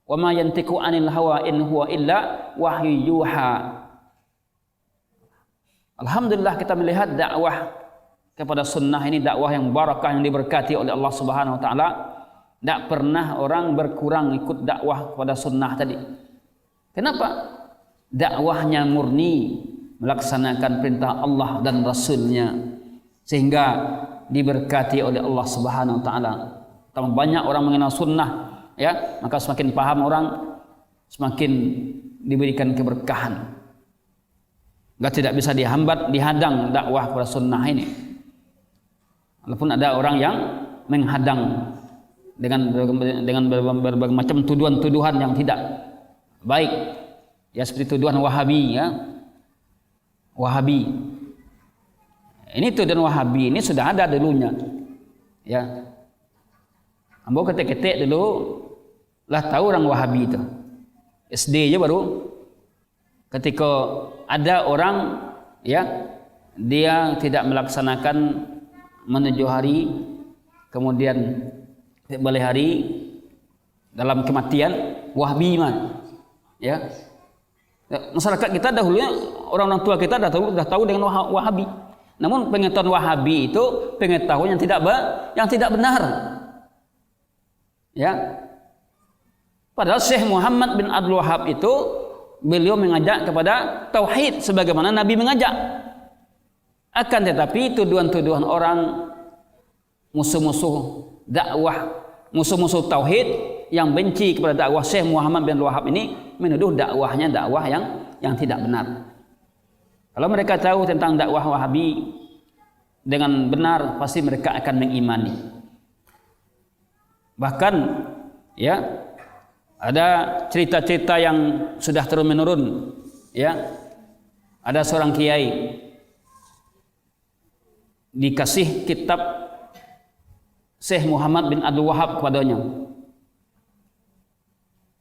Wa ma yantiqu 'anil hawa in huwa illa wahyu yuha. Alhamdulillah kita melihat dakwah kepada sunnah ini dakwah yang barakah, yang diberkati oleh Allah Subhanahu wa taala. Tidak pernah orang berkurang ikut dakwah kepada sunnah tadi. Kenapa? Dakwahnya murni melaksanakan perintah Allah dan Rasulnya, sehingga diberkati oleh Allah Subhanahu wa taala. Tambah banyak orang mengenal sunnah, ya, maka semakin paham orang, semakin diberikan keberkahan. Enggak, tidak bisa dihambat, dihadang dakwah kepada sunnah ini. Walaupun ada orang yang menghadang dengan berbagai macam tuduhan-tuduhan yang tidak baik, ya, seperti tuduhan Wahabi, ya. Wahabi. Ini tuduhan Wahabi ini sudah ada dulunya. Ya. Ambo ketek-ketek dulu lah tahu orang Wahabi itu. SD aja baru ketika ada orang, ya, dia tidak melaksanakan menuju hari, kemudian balik hari dalam kematian, Wahabi man. Ya. Masyarakat kita dahulunya, orang-orang tua kita dah tahu dengan Wahabi. Namun pengetahuan Wahabi itu pengetahuan yang tidak benar. Ya. Padahal Syekh Muhammad bin Abdul Wahab itu beliau mengajak kepada tauhid sebagaimana Nabi mengajak. Akan tetapi tuduhan-tuduhan orang, musuh-musuh dakwah, musuh-musuh tauhid yang benci kepada dakwah Syekh Muhammad bin Abdul Wahab ini menuduh dakwahnya dakwah yang tidak benar. Kalau mereka tahu tentang dakwah Wahabi dengan benar, pasti mereka akan mengimani. Bahkan, ya, ada cerita-cerita yang sudah turun menurun, ya. Ada seorang kiai dikasih kitab Syekh Muhammad bin Abdul Wahab kepadanya.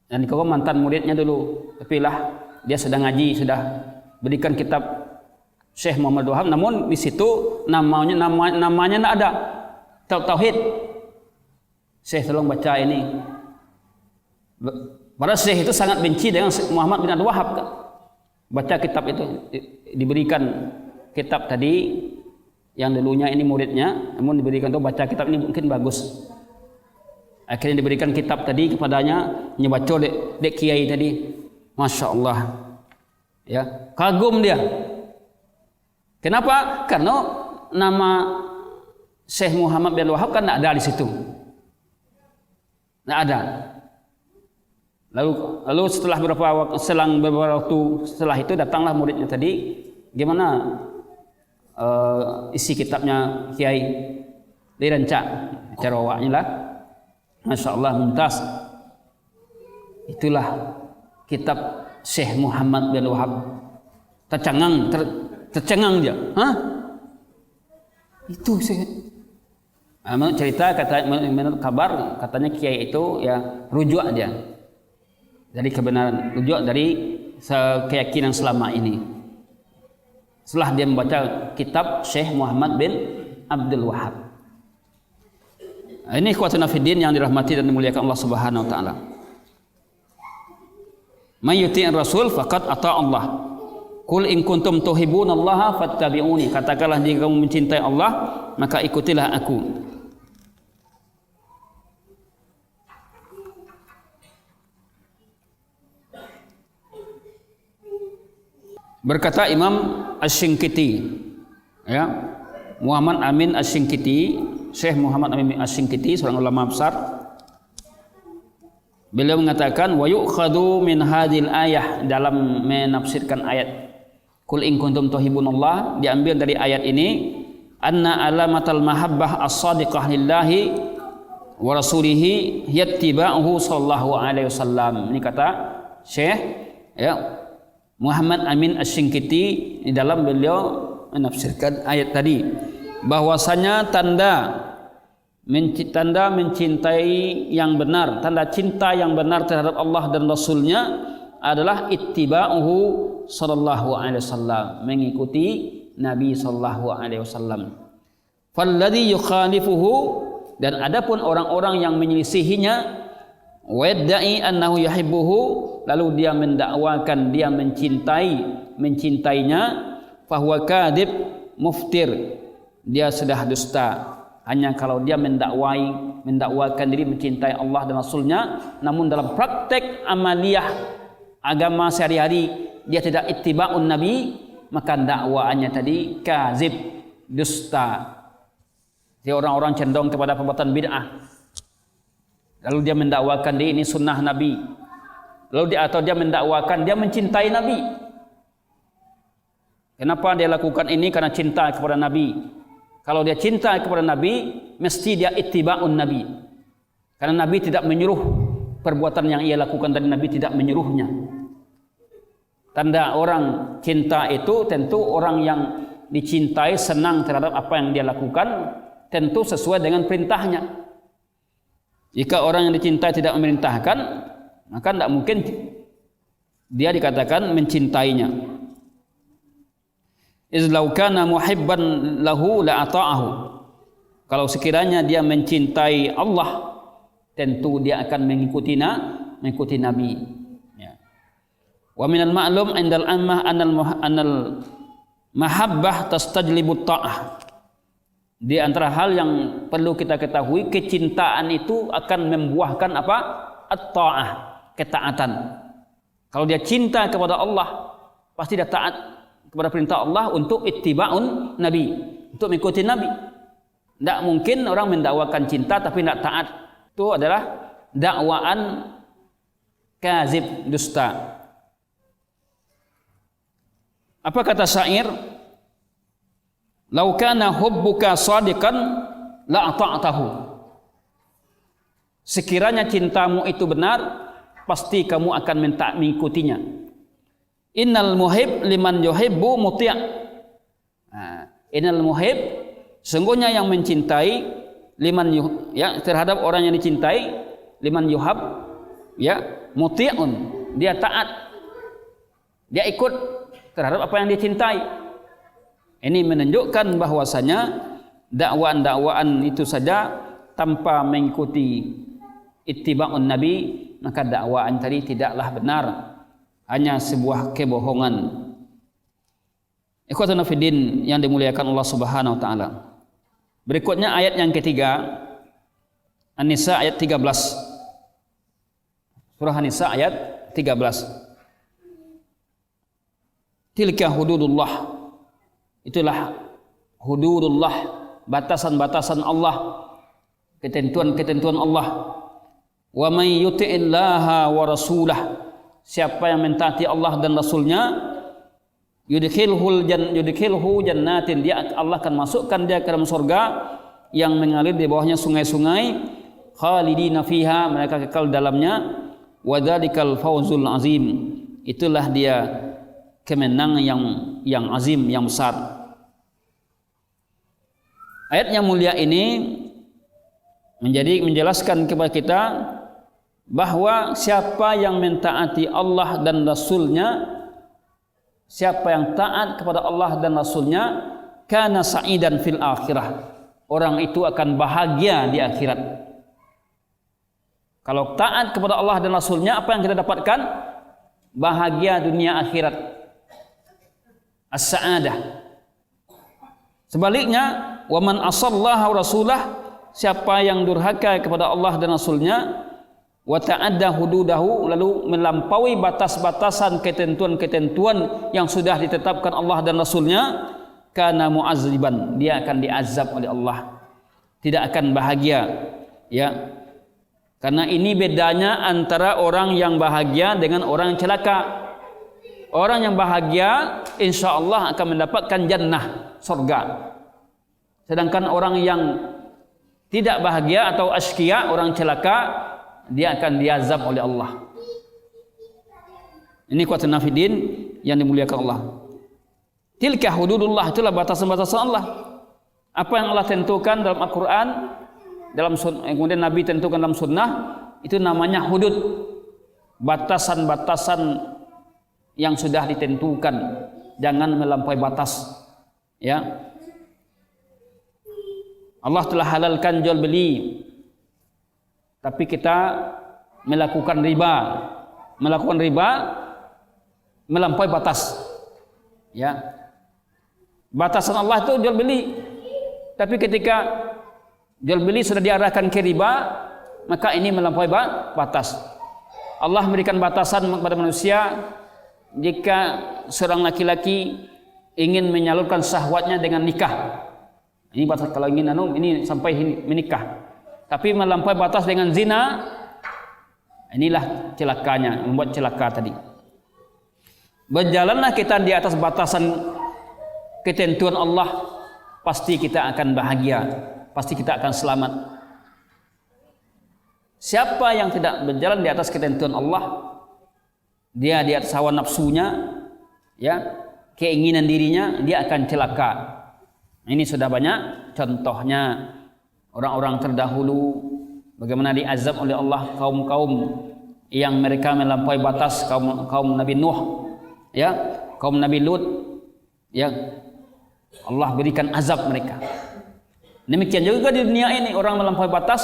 Dan kau mantan muridnya dulu, tapi lah dia sudah ngaji, sudah berikan kitab Syekh Muhammad bin Wahab, namun di situ namanya tidak ada tauhid. Syekh tolong baca ini. Padahal Syekh itu sangat benci dengan Muhammad bin Abdul Wahab. Baca kitab itu, diberikan kitab tadi yang dulunya ini muridnya, namun diberikan tuh baca kitab ini mungkin bagus. Akhirnya diberikan kitab tadi kepadanya, nyebaca dek kiai tadi, masya Allah, ya, kagum dia. Kenapa? Karena nama Syekh Muhammad bin Wahab kan tidak ada di situ, tidak ada. Lalu setelah selang beberapa waktu setelah itu datanglah muridnya tadi, gimana isi kitabnya kiai, dirancak cara awaknya lah. Masya Allah, mumtaz. Itulah kitab Syekh Muhammad bin Wahab. Tercengang dia. Hah? Itu sih. Menurut cerita, menurut kabar, katanya kiai itu ya rujuk dia dari kebenaran, rujuk dari keyakinan selama ini. Setelah dia membaca kitab Syekh Muhammad bin Abdul Wahhab. Ini ikhwatuna fiddin yang dirahmati dan dimuliakan Allah Subhanahu wa taala. May yuti'ir rasul faqad ata Allah. Qul in kuntum tuhibbunallaha fattabi'uni. Katakanlah jika kamu mencintai Allah, maka ikutilah aku. Berkata Imam Asy-Syinkiti, ya, Muhammad Amin Asy-Syinkiti, Syekh Muhammad Amin Asy-Syinkiti, seorang ulama besar. Beliau mengatakan wa yu'khadhu min hadhil ayah, dalam menafsirkan ayat Qul in kuntum tuhibbunallah, diambil dari ayat ini anna alamatal mahabbah as-sadiqah lillahi wa rasulihi yattiba'uhu sallallahu alaihi wasallam. Ini kata Syekh, ya, Muhammad Amin Asy-Syinkiti di dalam beliau menafsirkan ayat tadi, bahwasanya tanda mencintai yang benar, tanda cinta yang benar terhadap Allah dan Rasulnya adalah ittiba'uhu sallallahu alaihi wasallam, mengikuti Nabi sallallahu alaihi wasallam. Falladhi yukhalifuhu, dan adapun orang-orang yang menyelisihinya, wa yadda'i annahu yuhibbuhu, lalu dia mendakwakan dia mencintainya, fahuwa kadhib muftir, dia sudah dusta. Hanya kalau dia mendakwakan diri mencintai Allah dan Rasulnya, namun dalam praktek amaliyah agama sehari-hari dia tidak ittiba'un nabi, maka dakwaannya tadi kadzib, dusta. Jadi orang-orang cenderung kepada perbuatan bid'ah, lalu dia mendakwakan dia ini sunnah Nabi, lalu atau dia mendakwakan dia mencintai Nabi. Kenapa dia lakukan ini? Karena cinta kepada Nabi. Kalau dia cinta kepada Nabi, mesti dia ittiba'un Nabi, karena Nabi tidak menyuruh perbuatan yang ia lakukan, dan Nabi tidak menyuruhnya. Tanda orang cinta itu tentu orang yang dicintai senang terhadap apa yang dia lakukan, tentu sesuai dengan perintahnya. Jika orang yang dicintai tidak memerintahkan, maka tidak mungkin dia dikatakan mencintainya. Izlau kana muhibban lahu la ata'ahu. Kalau sekiranya dia mencintai Allah, tentu dia akan mengikuti Nabi. Ya. Wa minal ma'lum indal ammah anal mahabbah tastajlibu ta'ah. Di antara hal yang perlu kita ketahui, kecintaan itu akan membuahkan apa? At-ta'ah, ketaatan. Kalau dia cinta kepada Allah, pasti dia taat kepada perintah Allah untuk ittiba'un Nabi, untuk mengikuti Nabi. Tidak mungkin orang mendakwakan cinta tapi tidak taat. Itu adalah dakwaan kazib, dusta. Apa kata syair? Lau kana hubbuka shadiqan la ata'tahu. Sekiranya cintamu itu benar, pasti kamu akan mengikutinya. Innal muhib liman yuhibbu muti'. Innal muhib, sungguhnya yang mencintai, liman ya, terhadap orang yang dicintai, liman yuhab, ya, muti'un, dia taat, dia ikut terhadap apa yang dia cintai. Ini menunjukkan bahwasanya dakwaan-dakwaan itu saja tanpa mengikuti ittiba'un Nabi, maka dakwaan tadi tidaklah benar, hanya sebuah kebohongan. Ikhwatuna fiddin yang dimuliakan Allah Subhanahu wa taala. Berikutnya ayat yang ketiga, An-Nisa ayat 13. Surah An-Nisa ayat 13. Tilka hududullah. Itulah hududullah, batasan-batasan Allah, ketentuan-ketentuan Allah. Wa may yuti'illaha wa rasulah. Siapa yang mentaati Allah dan Rasulnya, yudkhilhu jannatin, Allah akan masukkan dia ke dalam surga yang mengalir di bawahnya sungai-sungai, khalidina fiha, mereka kekal dalamnya, wa dzalikal fawzul azim, itulah dia kemenangan yang azim, yang besar. Ayat yang mulia ini menjelaskan kepada kita bahwa siapa yang mentaati Allah dan Rasulnya, siapa yang taat kepada Allah dan Rasulnya, kana sa'idan fil akhirah, orang itu akan bahagia di akhirat. Kalau taat kepada Allah dan Rasulnya, apa yang kita dapatkan? Bahagia dunia akhirat, as-sa'adah. Sebaliknya, wa man asallaha wa rasulah, siapa yang durhaka kepada Allah dan Rasulnya, wa ta'adda hududahu, lalu melampaui batas-batasan ketentuan-ketentuan yang sudah ditetapkan Allah dan Rasulnya, kana mu'azziban, dia akan diazab oleh Allah, tidak akan bahagia, ya. Karena ini bedanya antara orang yang bahagia dengan orang yang celaka. Orang yang bahagia insya Allah akan mendapatkan jannah, surga. Sedangkan orang yang tidak bahagia atau askia, orang celaka, dia akan diazab oleh Allah. Ini kuatun nafidin yang dimuliakan Allah. Tilka hududullah, itulah batasan-batasan Allah. Apa yang Allah tentukan dalam Al-Quran, kemudian Nabi tentukan dalam sunnah, itu namanya hudud. Batasan-batasan yang sudah ditentukan, jangan melampaui batas, ya. Allah telah halalkan jual beli, tapi kita melakukan riba melampaui batas, ya. Batasan Allah itu jual beli, tapi ketika jual beli sudah diarahkan ke riba, maka ini melampaui batas. Allah memberikan batasan kepada manusia. Jika seorang laki-laki ingin menyalurkan syahwatnya dengan nikah, ini batas. Kalau ingin ini sampai menikah, tapi melampaui batas dengan zina, inilah celakanya, membuat celaka tadi. Berjalanlah kita di atas batasan ketentuan Allah, pasti kita akan bahagia, pasti kita akan selamat. Siapa yang tidak berjalan di atas ketentuan Allah, dia di atas hawa nafsunya, ya, keinginan dirinya, dia akan celaka. Ini sudah banyak contohnya. Orang-orang terdahulu bagaimana diazab oleh Allah kaum-kaum yang mereka melampaui batas, kaum Nabi Nuh, ya, kaum Nabi Lut, ya. Allah berikan azab mereka. Demikian juga di dunia ini, orang melampaui batas.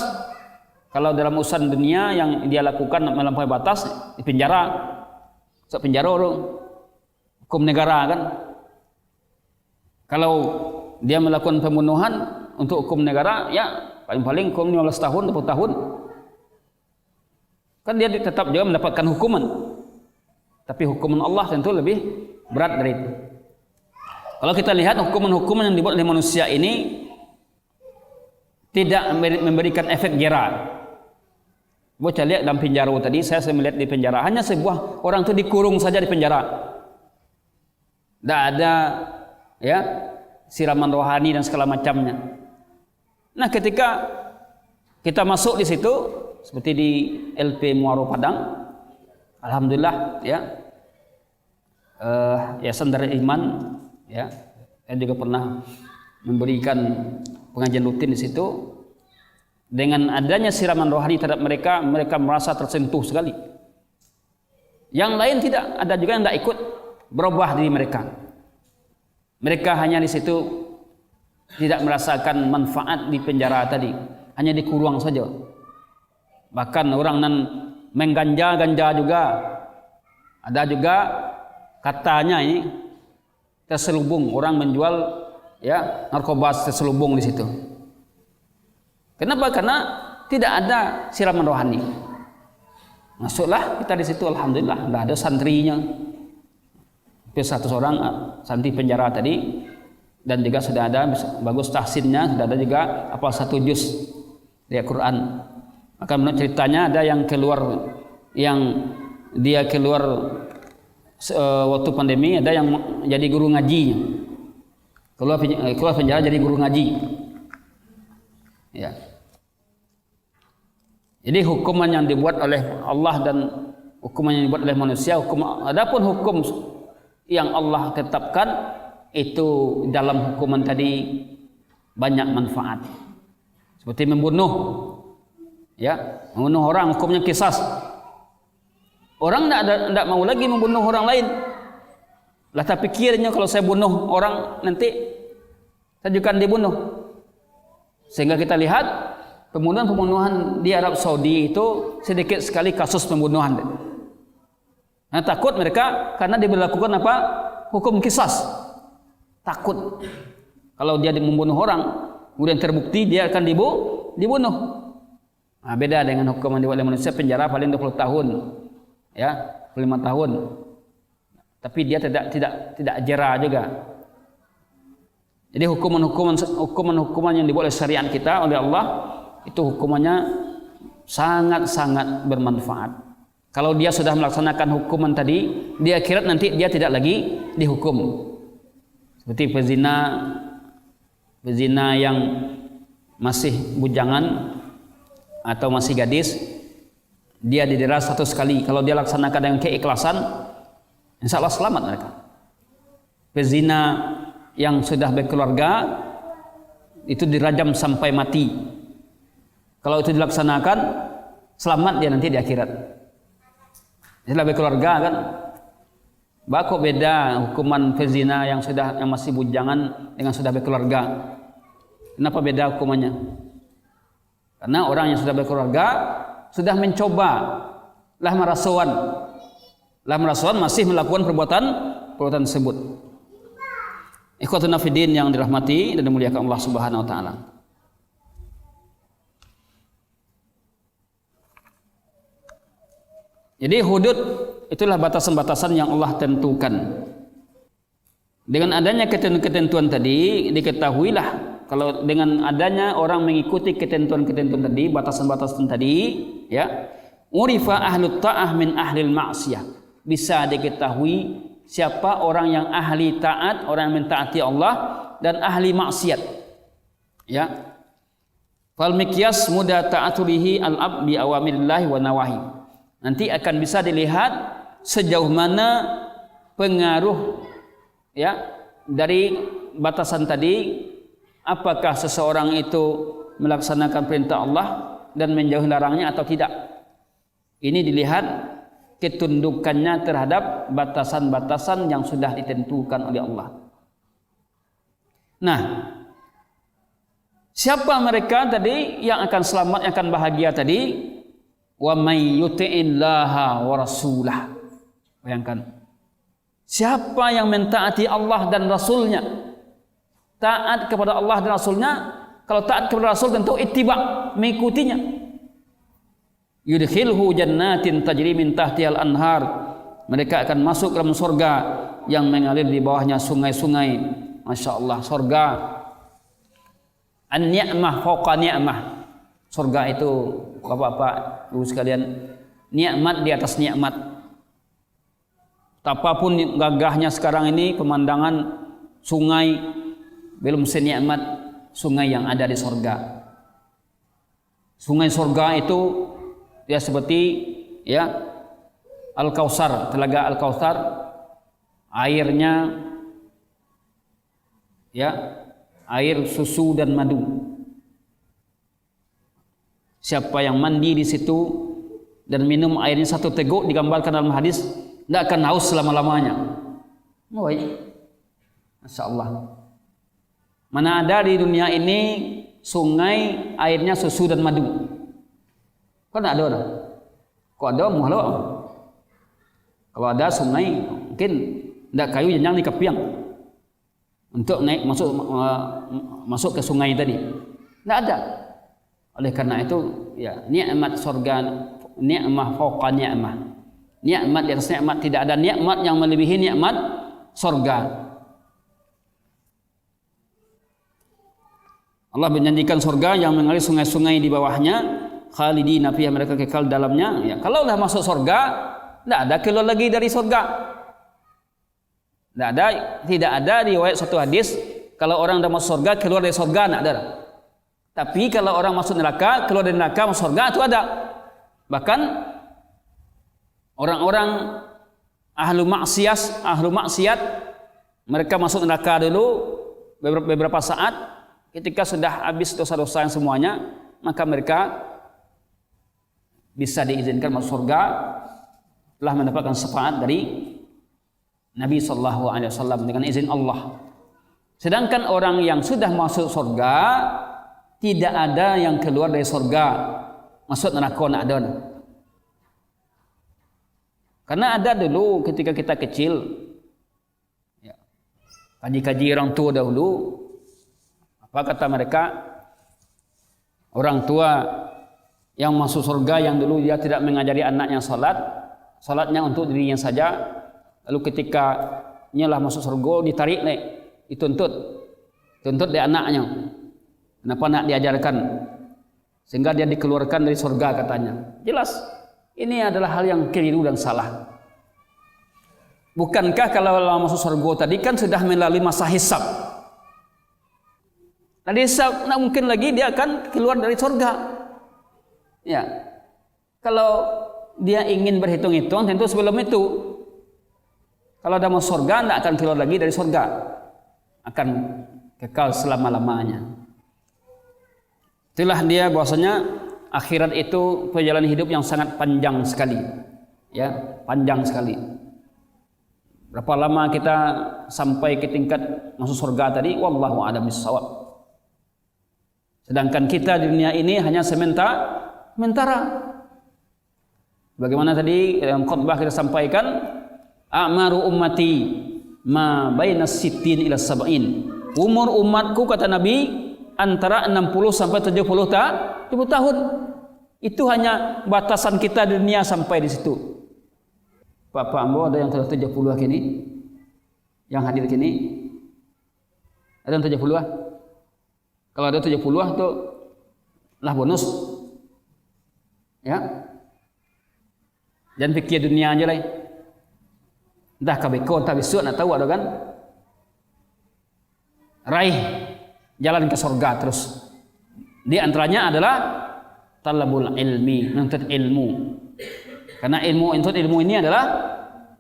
Kalau dalam urusan dunia yang dia lakukan melampaui batas, di penjara. So, penjara orang hukum negara kan. Kalau dia melakukan pembunuhan untuk hukum negara, ya paling-paling hukum 15 tahun, 20 tahun. Kan dia tetap juga mendapatkan hukuman. Tapi hukuman Allah tentu lebih berat dari itu. Kalau kita lihat hukuman-hukuman yang dibuat oleh manusia ini tidak memberikan efek jera. Bocah lihat dalam penjara tadi, saya melihat di penjara hanya sebuah orang itu dikurung saja di penjara. Tidak ada, ya, siraman rohani dan segala macamnya. Nah, ketika kita masuk di situ seperti di LP Muaro Padang, alhamdulillah, ya, Yayasan Darul Iman, ya, saya juga pernah memberikan pengajian rutin di situ. Dengan adanya siraman rohani terhadap mereka, mereka merasa tersentuh sekali. Yang lain tidak, ada juga yang tidak ikut, berubah diri mereka. Mereka hanya di situ tidak merasakan manfaat di penjara tadi, hanya dikurung saja. Bahkan orang nan mengganja-ganja juga, ada juga katanya ini terselubung, orang menjual, ya, narkoba terselubung di situ. Kenapa? Karena tidak ada siraman rohani. Masuklah kita di situ, alhamdulillah, tidak ada santrinya. 100 orang santri penjara tadi, dan juga sudah ada bagus tahsinnya, sudah ada juga apa 1 juz dari Al-Quran. Maka menurut ceritanya ada yang keluar, yang dia keluar waktu pandemi, ada yang jadi guru ngaji, keluar penjara jadi guru ngaji, ya. Jadi hukuman yang dibuat oleh Allah dan hukuman yang dibuat oleh manusia, adapun hukum yang Allah tetapkan itu dalam hukuman tadi banyak manfaat. Seperti membunuh, ya, membunuh orang, hukumnya qisas. Orang tidak mau lagi membunuh orang lain. Lah tapi pikirnya kalau saya bunuh orang nanti saya juga dibunuh. Sehingga kita lihat pembunuhan-pembunuhan di Arab Saudi itu sedikit sekali kasus pembunuhan. Nah, takut mereka karena diberlakukan apa? Hukum kisas. Takut kalau dia membunuh orang, kemudian terbukti dia akan dibunuh. Nah, beda dengan hukuman di Malaysia, penjara paling 20 tahun, ya, 5 tahun. Tapi dia tidak jera juga. Jadi hukuman yang dibuat oleh syariat kita oleh Allah itu hukumannya sangat-sangat bermanfaat. Kalau dia sudah melaksanakan hukuman tadi, di akhirat nanti dia tidak lagi dihukum. Seperti pezina yang masih bujangan atau masih gadis, dia didera 100 kali. Kalau dia laksanakan dengan keikhlasan, insya Allah selamat mereka. Pezina yang sudah berkeluarga itu dirajam sampai mati. Kalau itu dilaksanakan, selamat dia nanti di akhirat. Setelah berkeluarga kan, kok beda hukuman pezina yang masih bujangan dengan sudah berkeluarga. Kenapa beda hukumannya? Karena orang yang sudah berkeluarga sudah mencoba lamar rasuan masih melakukan perbuatan tersebut. Ikhwatuna fiddin yang dirahmati dan dimuliakan Allah Subhanahu wa taala. Jadi hudud itulah batasan-batasan yang Allah tentukan. Dengan adanya ketentuan tadi, diketahuilah kalau dengan adanya orang mengikuti ketentuan-ketentuan tadi, batasan-batasan tadi, ya, urifa ahlut ta'ah min ahlil ma'siyah. Bisa diketahui siapa orang yang ahli taat, orang yang mentaati Allah, dan ahli maksiat. Ya. Fal miqyas muda ta'atulihi al-ab bi awamirillahi wa nawahi. Nanti akan bisa dilihat sejauh mana pengaruh, ya, dari batasan tadi. Apakah seseorang itu melaksanakan perintah Allah dan menjauhi larangnya atau tidak. Ini dilihat ketundukannya terhadap batasan-batasan yang sudah ditentukan oleh Allah. Nah, siapa mereka tadi yang akan selamat, yang akan bahagia tadi? Wa may yuti'illaha wa rasulah. Bayangkan, siapa yang mentaati Allah dan Rasulnya, taat kepada Allah dan Rasulnya. Kalau taat kepada Rasul tentu ittiba, mengikutinya. Yudkhilhu jannatin tajri min tahtihal anhar. Mereka akan masuk dalam surga yang mengalir di bawahnya sungai-sungai. Masya Allah, surga. An-ni'mah fawqa ni'mah. Surga itu, bapak-bapak, ibu sekalian, nikmat di atas nikmat. Apapun gagahnya sekarang ini pemandangan sungai, belum senikmat sungai yang ada di surga. Sungai surga itu ya seperti, ya, Al-Kautsar, telaga Al-Kautsar, airnya, ya, air susu dan madu. Siapa yang mandi di situ dan minum airnya satu teguk, digambarkan dalam hadis, tidak akan haus selama-lamanya. Baik, Masya Allah. Mana ada di dunia ini sungai airnya susu dan madu? Kok tidak ada orang? Kok ada muhalo? Kalau ada sungai, mungkin tidak kayu jenjang di kepiang untuk naik masuk ke sungai tadi. Tidak ada. Oleh karena itu, ya, nikmat surga, nikmah fauqa nikmah. Nikmat di atas nikmat, tidak ada nikmat yang melebihi nikmat surga. Allah menjanjikan surga yang mengalir sungai-sungai di bawahnya, khalidina fiha, mereka kekal dalamnya. Ya, kalau sudah masuk surga, tidak ada keluar lagi dari surga. Tidak ada riwayat satu hadis kalau orang sudah masuk surga keluar dari surga, tidak ada. Tapi kalau orang masuk neraka, keluar dari neraka masuk surga, itu ada. Bahkan orang-orang ahlu maksiat, mereka masuk neraka dulu beberapa saat. Ketika sudah habis dosa-dosa yang semuanya, maka mereka bisa diizinkan masuk surga, telah mendapatkan syafaat dari Nabi Sallallahu Alaihi Wasallam dengan izin Allah. Sedangkan orang yang sudah masuk surga, tidak ada yang keluar dari surga masuk neraka, nak ada. Karena ada dulu ketika kita kecil, ya, kaji-kaji orang tua dahulu, apa kata mereka, orang tua yang masuk surga yang dulu dia tidak mengajari anaknya salat, salatnya untuk dirinya saja, lalu ketika nyalah masuk surga ditarik nih, dituntut di anaknya, kenapa nak diajarkan sehingga dia dikeluarkan dari surga katanya. Jelas ini adalah hal yang keliru dan salah. Bukankah kalau masuk surga tadi kan sudah melalui masa hisab? Nah, hisab, nah mungkin lagi dia akan keluar dari surga. Ya, kalau dia ingin berhitung-hitung tentu sebelum itu. Kalau ada masuk surga, tidak akan keluar lagi dari surga, akan kekal selama-lamanya. Itulah dia bahwasanya akhirat itu perjalanan hidup yang sangat panjang sekali, ya, panjang sekali. Berapa lama kita sampai ke tingkat masuk surga tadi, wallahu a'lam bishawab. Sedangkan kita di dunia ini hanya sementara. Bagaimana tadi dalam khutbah kita sampaikan, a'maru ummati ma baina sittin ila sab'in. Umur umatku kata Nabi antara 60 sampai 70 tahun. Itu hanya batasan kita di dunia sampai di situ. Pak Ambo ada yang sudah 70 kini? Yang hadir kini? Ada yang 70? Kalau ada 70 itu lah bonus. Ya. Jangan pikir dunia aja lah. Entah kabeko entah besok nak tahu ada kan? Raih jalan ke surga terus. Di antaranya adalah talabul ilmi, menuntut ilmu. Karena menuntut ilmu ini adalah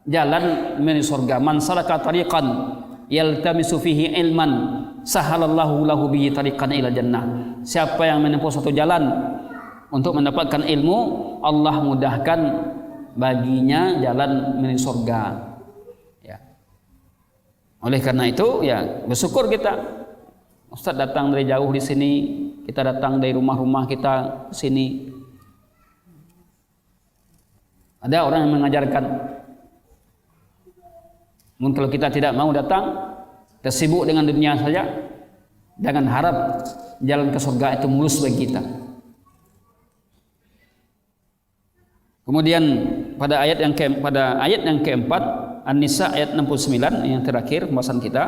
jalan menuju surga. Man salaka tariqan yaltamisu fihi ilman sahalallahu lahu bihi tariqan ila jannah. Siapa yang menempuh suatu jalan untuk mendapatkan ilmu, Allah mudahkan baginya jalan menuju surga. Ya. Oleh karena itu, ya bersyukur kita. Ustaz datang dari jauh di sini, kita datang dari rumah-rumah kita ke sini. Ada orang yang mengajarkan. Mungkin kalau kita tidak mau datang, kita sibuk dengan dunia saja, jangan harap jalan ke surga itu mulus bagi kita. Kemudian pada ayat yang keempat, An-Nisa ayat 69 yang terakhir pembahasan kita.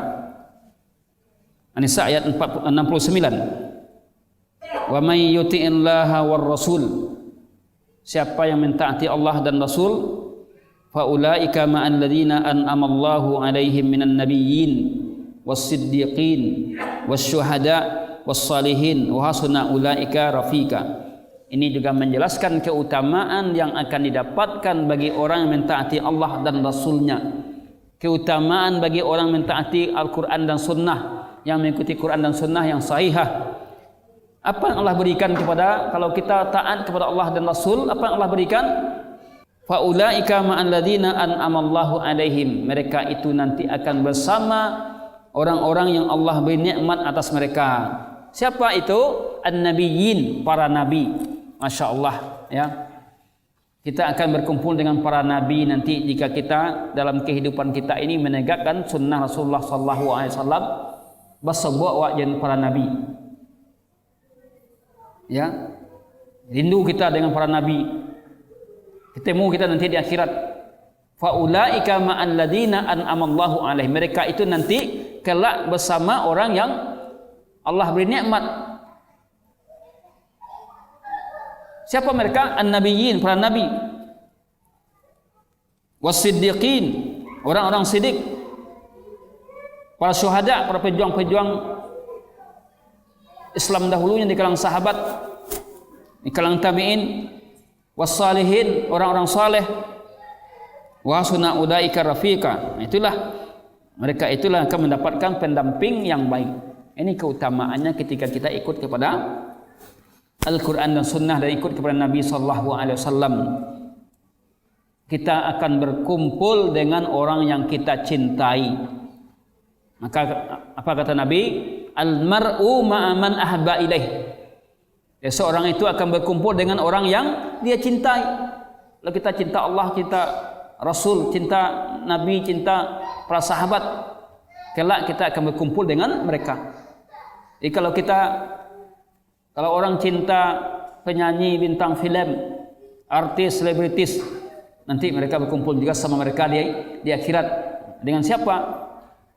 An-Nisa ayat 69. Wa may yuti'illaha war rasul. Siapa yang mentaati Allah dan Rasul, fa ulaika ma'al ladzina an'ama Allahu 'alaihim minan nabiyyin was-siddiqin wasyuhada was-salihin wa hasuna ulaika rafiqa. Ini juga menjelaskan keutamaan yang akan didapatkan bagi orang yang mentaati Allah dan Rasulnya. Keutamaan bagi orang mentaati Al-Quran dan Sunnah, yang mengikuti Quran dan Sunnah yang sahihah. Apa yang Allah berikan kepada, kalau kita taat kepada Allah dan Rasul, apa yang Allah berikan? Faulaika ma'al ladzina an'amallahu 'alaihim. Mereka itu nanti akan bersama orang-orang yang Allah beri nikmat atas mereka. Siapa itu? An-nabiyyin, para nabi. Masya Allah, ya. Kita akan berkumpul dengan para nabi nanti jika kita dalam kehidupan kita ini menegakkan sunnah Rasulullah sallallahu alaihi wasallam, basabuh wajah para nabi. Ya, rindu kita dengan para nabi. Ketemu kita nanti di akhirat. Faulaika ma'al ladzina an'amallahu 'alaihim. Mereka itu nanti kelak bersama orang yang Allah beri nikmat. Siapa mereka? An-nabiyyin, para nabi. Was-siddiqin, orang-orang siddiq. Para syuhada, para pejuang-pejuang Islam dahulunya di kalangan sahabat, di kalangan tabi'in, was-salihin, orang-orang saleh, wa hasuna ulaika rafiqa. Itulah mereka itulah akan mendapatkan pendamping yang baik. Ini keutamaannya ketika kita ikut kepada Al-Quran dan Sunnah dan ikut kepada Nabi sallallahu alaihi wasallam. Kita akan berkumpul dengan orang yang kita cintai. Maka apa kata Nabi? Al-mar'u ma'a man ahabba ilaih. Seorang itu akan berkumpul dengan orang yang dia cintai. Kalau kita cinta Allah, cinta Rasul, cinta Nabi, cinta para sahabat, kelak kita akan berkumpul dengan mereka. Jadi kalau orang cinta penyanyi, bintang film, artis, selebritis, nanti mereka berkumpul juga sama mereka di akhirat. Dengan siapa?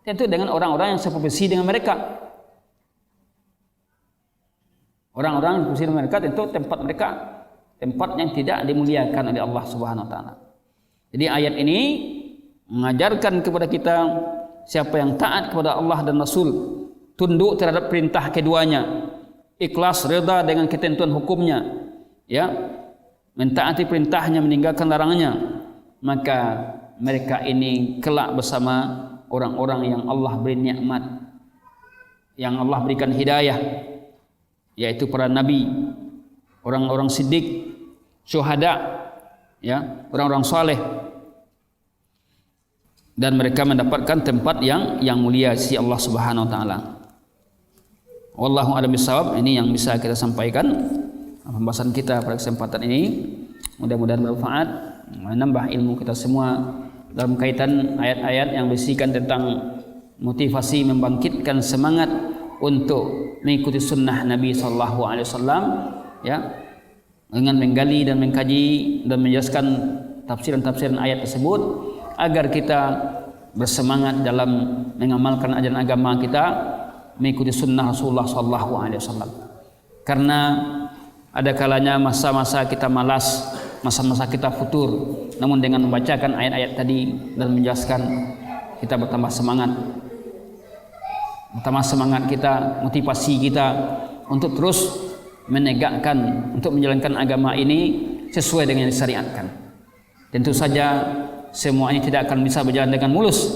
Tentu dengan orang-orang yang seprofesi dengan mereka. Orang-orang yang seprofesi dengan mereka tentu tempat yang tidak dimuliakan oleh Allah Subhanahu wa taala. Jadi ayat ini mengajarkan kepada kita siapa yang taat kepada Allah dan Rasul, tunduk terhadap perintah keduanya, ikhlas reda dengan ketentuan hukumnya, ya, mentaati perintahnya, meninggalkan larangannya, maka mereka ini kelak bersama orang-orang yang Allah beri nikmat, yang Allah berikan hidayah, yaitu para nabi, orang-orang siddiq, syuhada, ya, orang-orang saleh, dan mereka mendapatkan tempat yang mulia si Allah Subhanahu wa taala. Wallahu a'lam bishawab. Ini yang bisa kita sampaikan pembahasan kita pada kesempatan ini. Mudah-mudahan bermanfaat, menambah ilmu kita semua dalam kaitan ayat-ayat yang berisikan tentang motivasi membangkitkan semangat untuk mengikuti sunnah Nabi sallallahu alaihi wasallam, ya, dengan menggali dan mengkaji dan menjelaskan tafsiran-tafsiran ayat tersebut agar kita bersemangat dalam mengamalkan ajaran agama kita, mengikuti sunnah Rasulullah sallallahu alaihi wasallam. Karena ada kalanya masa-masa kita malas, masa-masa kita futur, namun dengan membacakan ayat-ayat tadi dan menjelaskan, kita bertambah semangat. Bertambah semangat kita, motivasi kita untuk terus menegakkan, untuk menjalankan agama ini sesuai dengan yang disyariatkan. Tentu saja semua ini tidak akan bisa berjalan dengan mulus,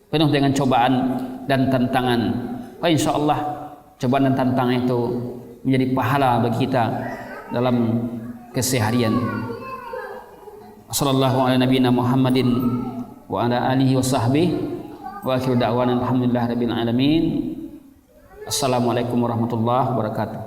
penuh dengan cobaan dan tantangan. Insya Allah cobaan dan tantangan itu menjadi pahala bagi kita dalam keseharian. Sallallahu ala nabiyina Muhammadin wa ala alihi wa sahbihi wa akhiru da'wana alhamdulillahi rabbil alamin. Assalamualaikum warahmatullahi wabarakatuh.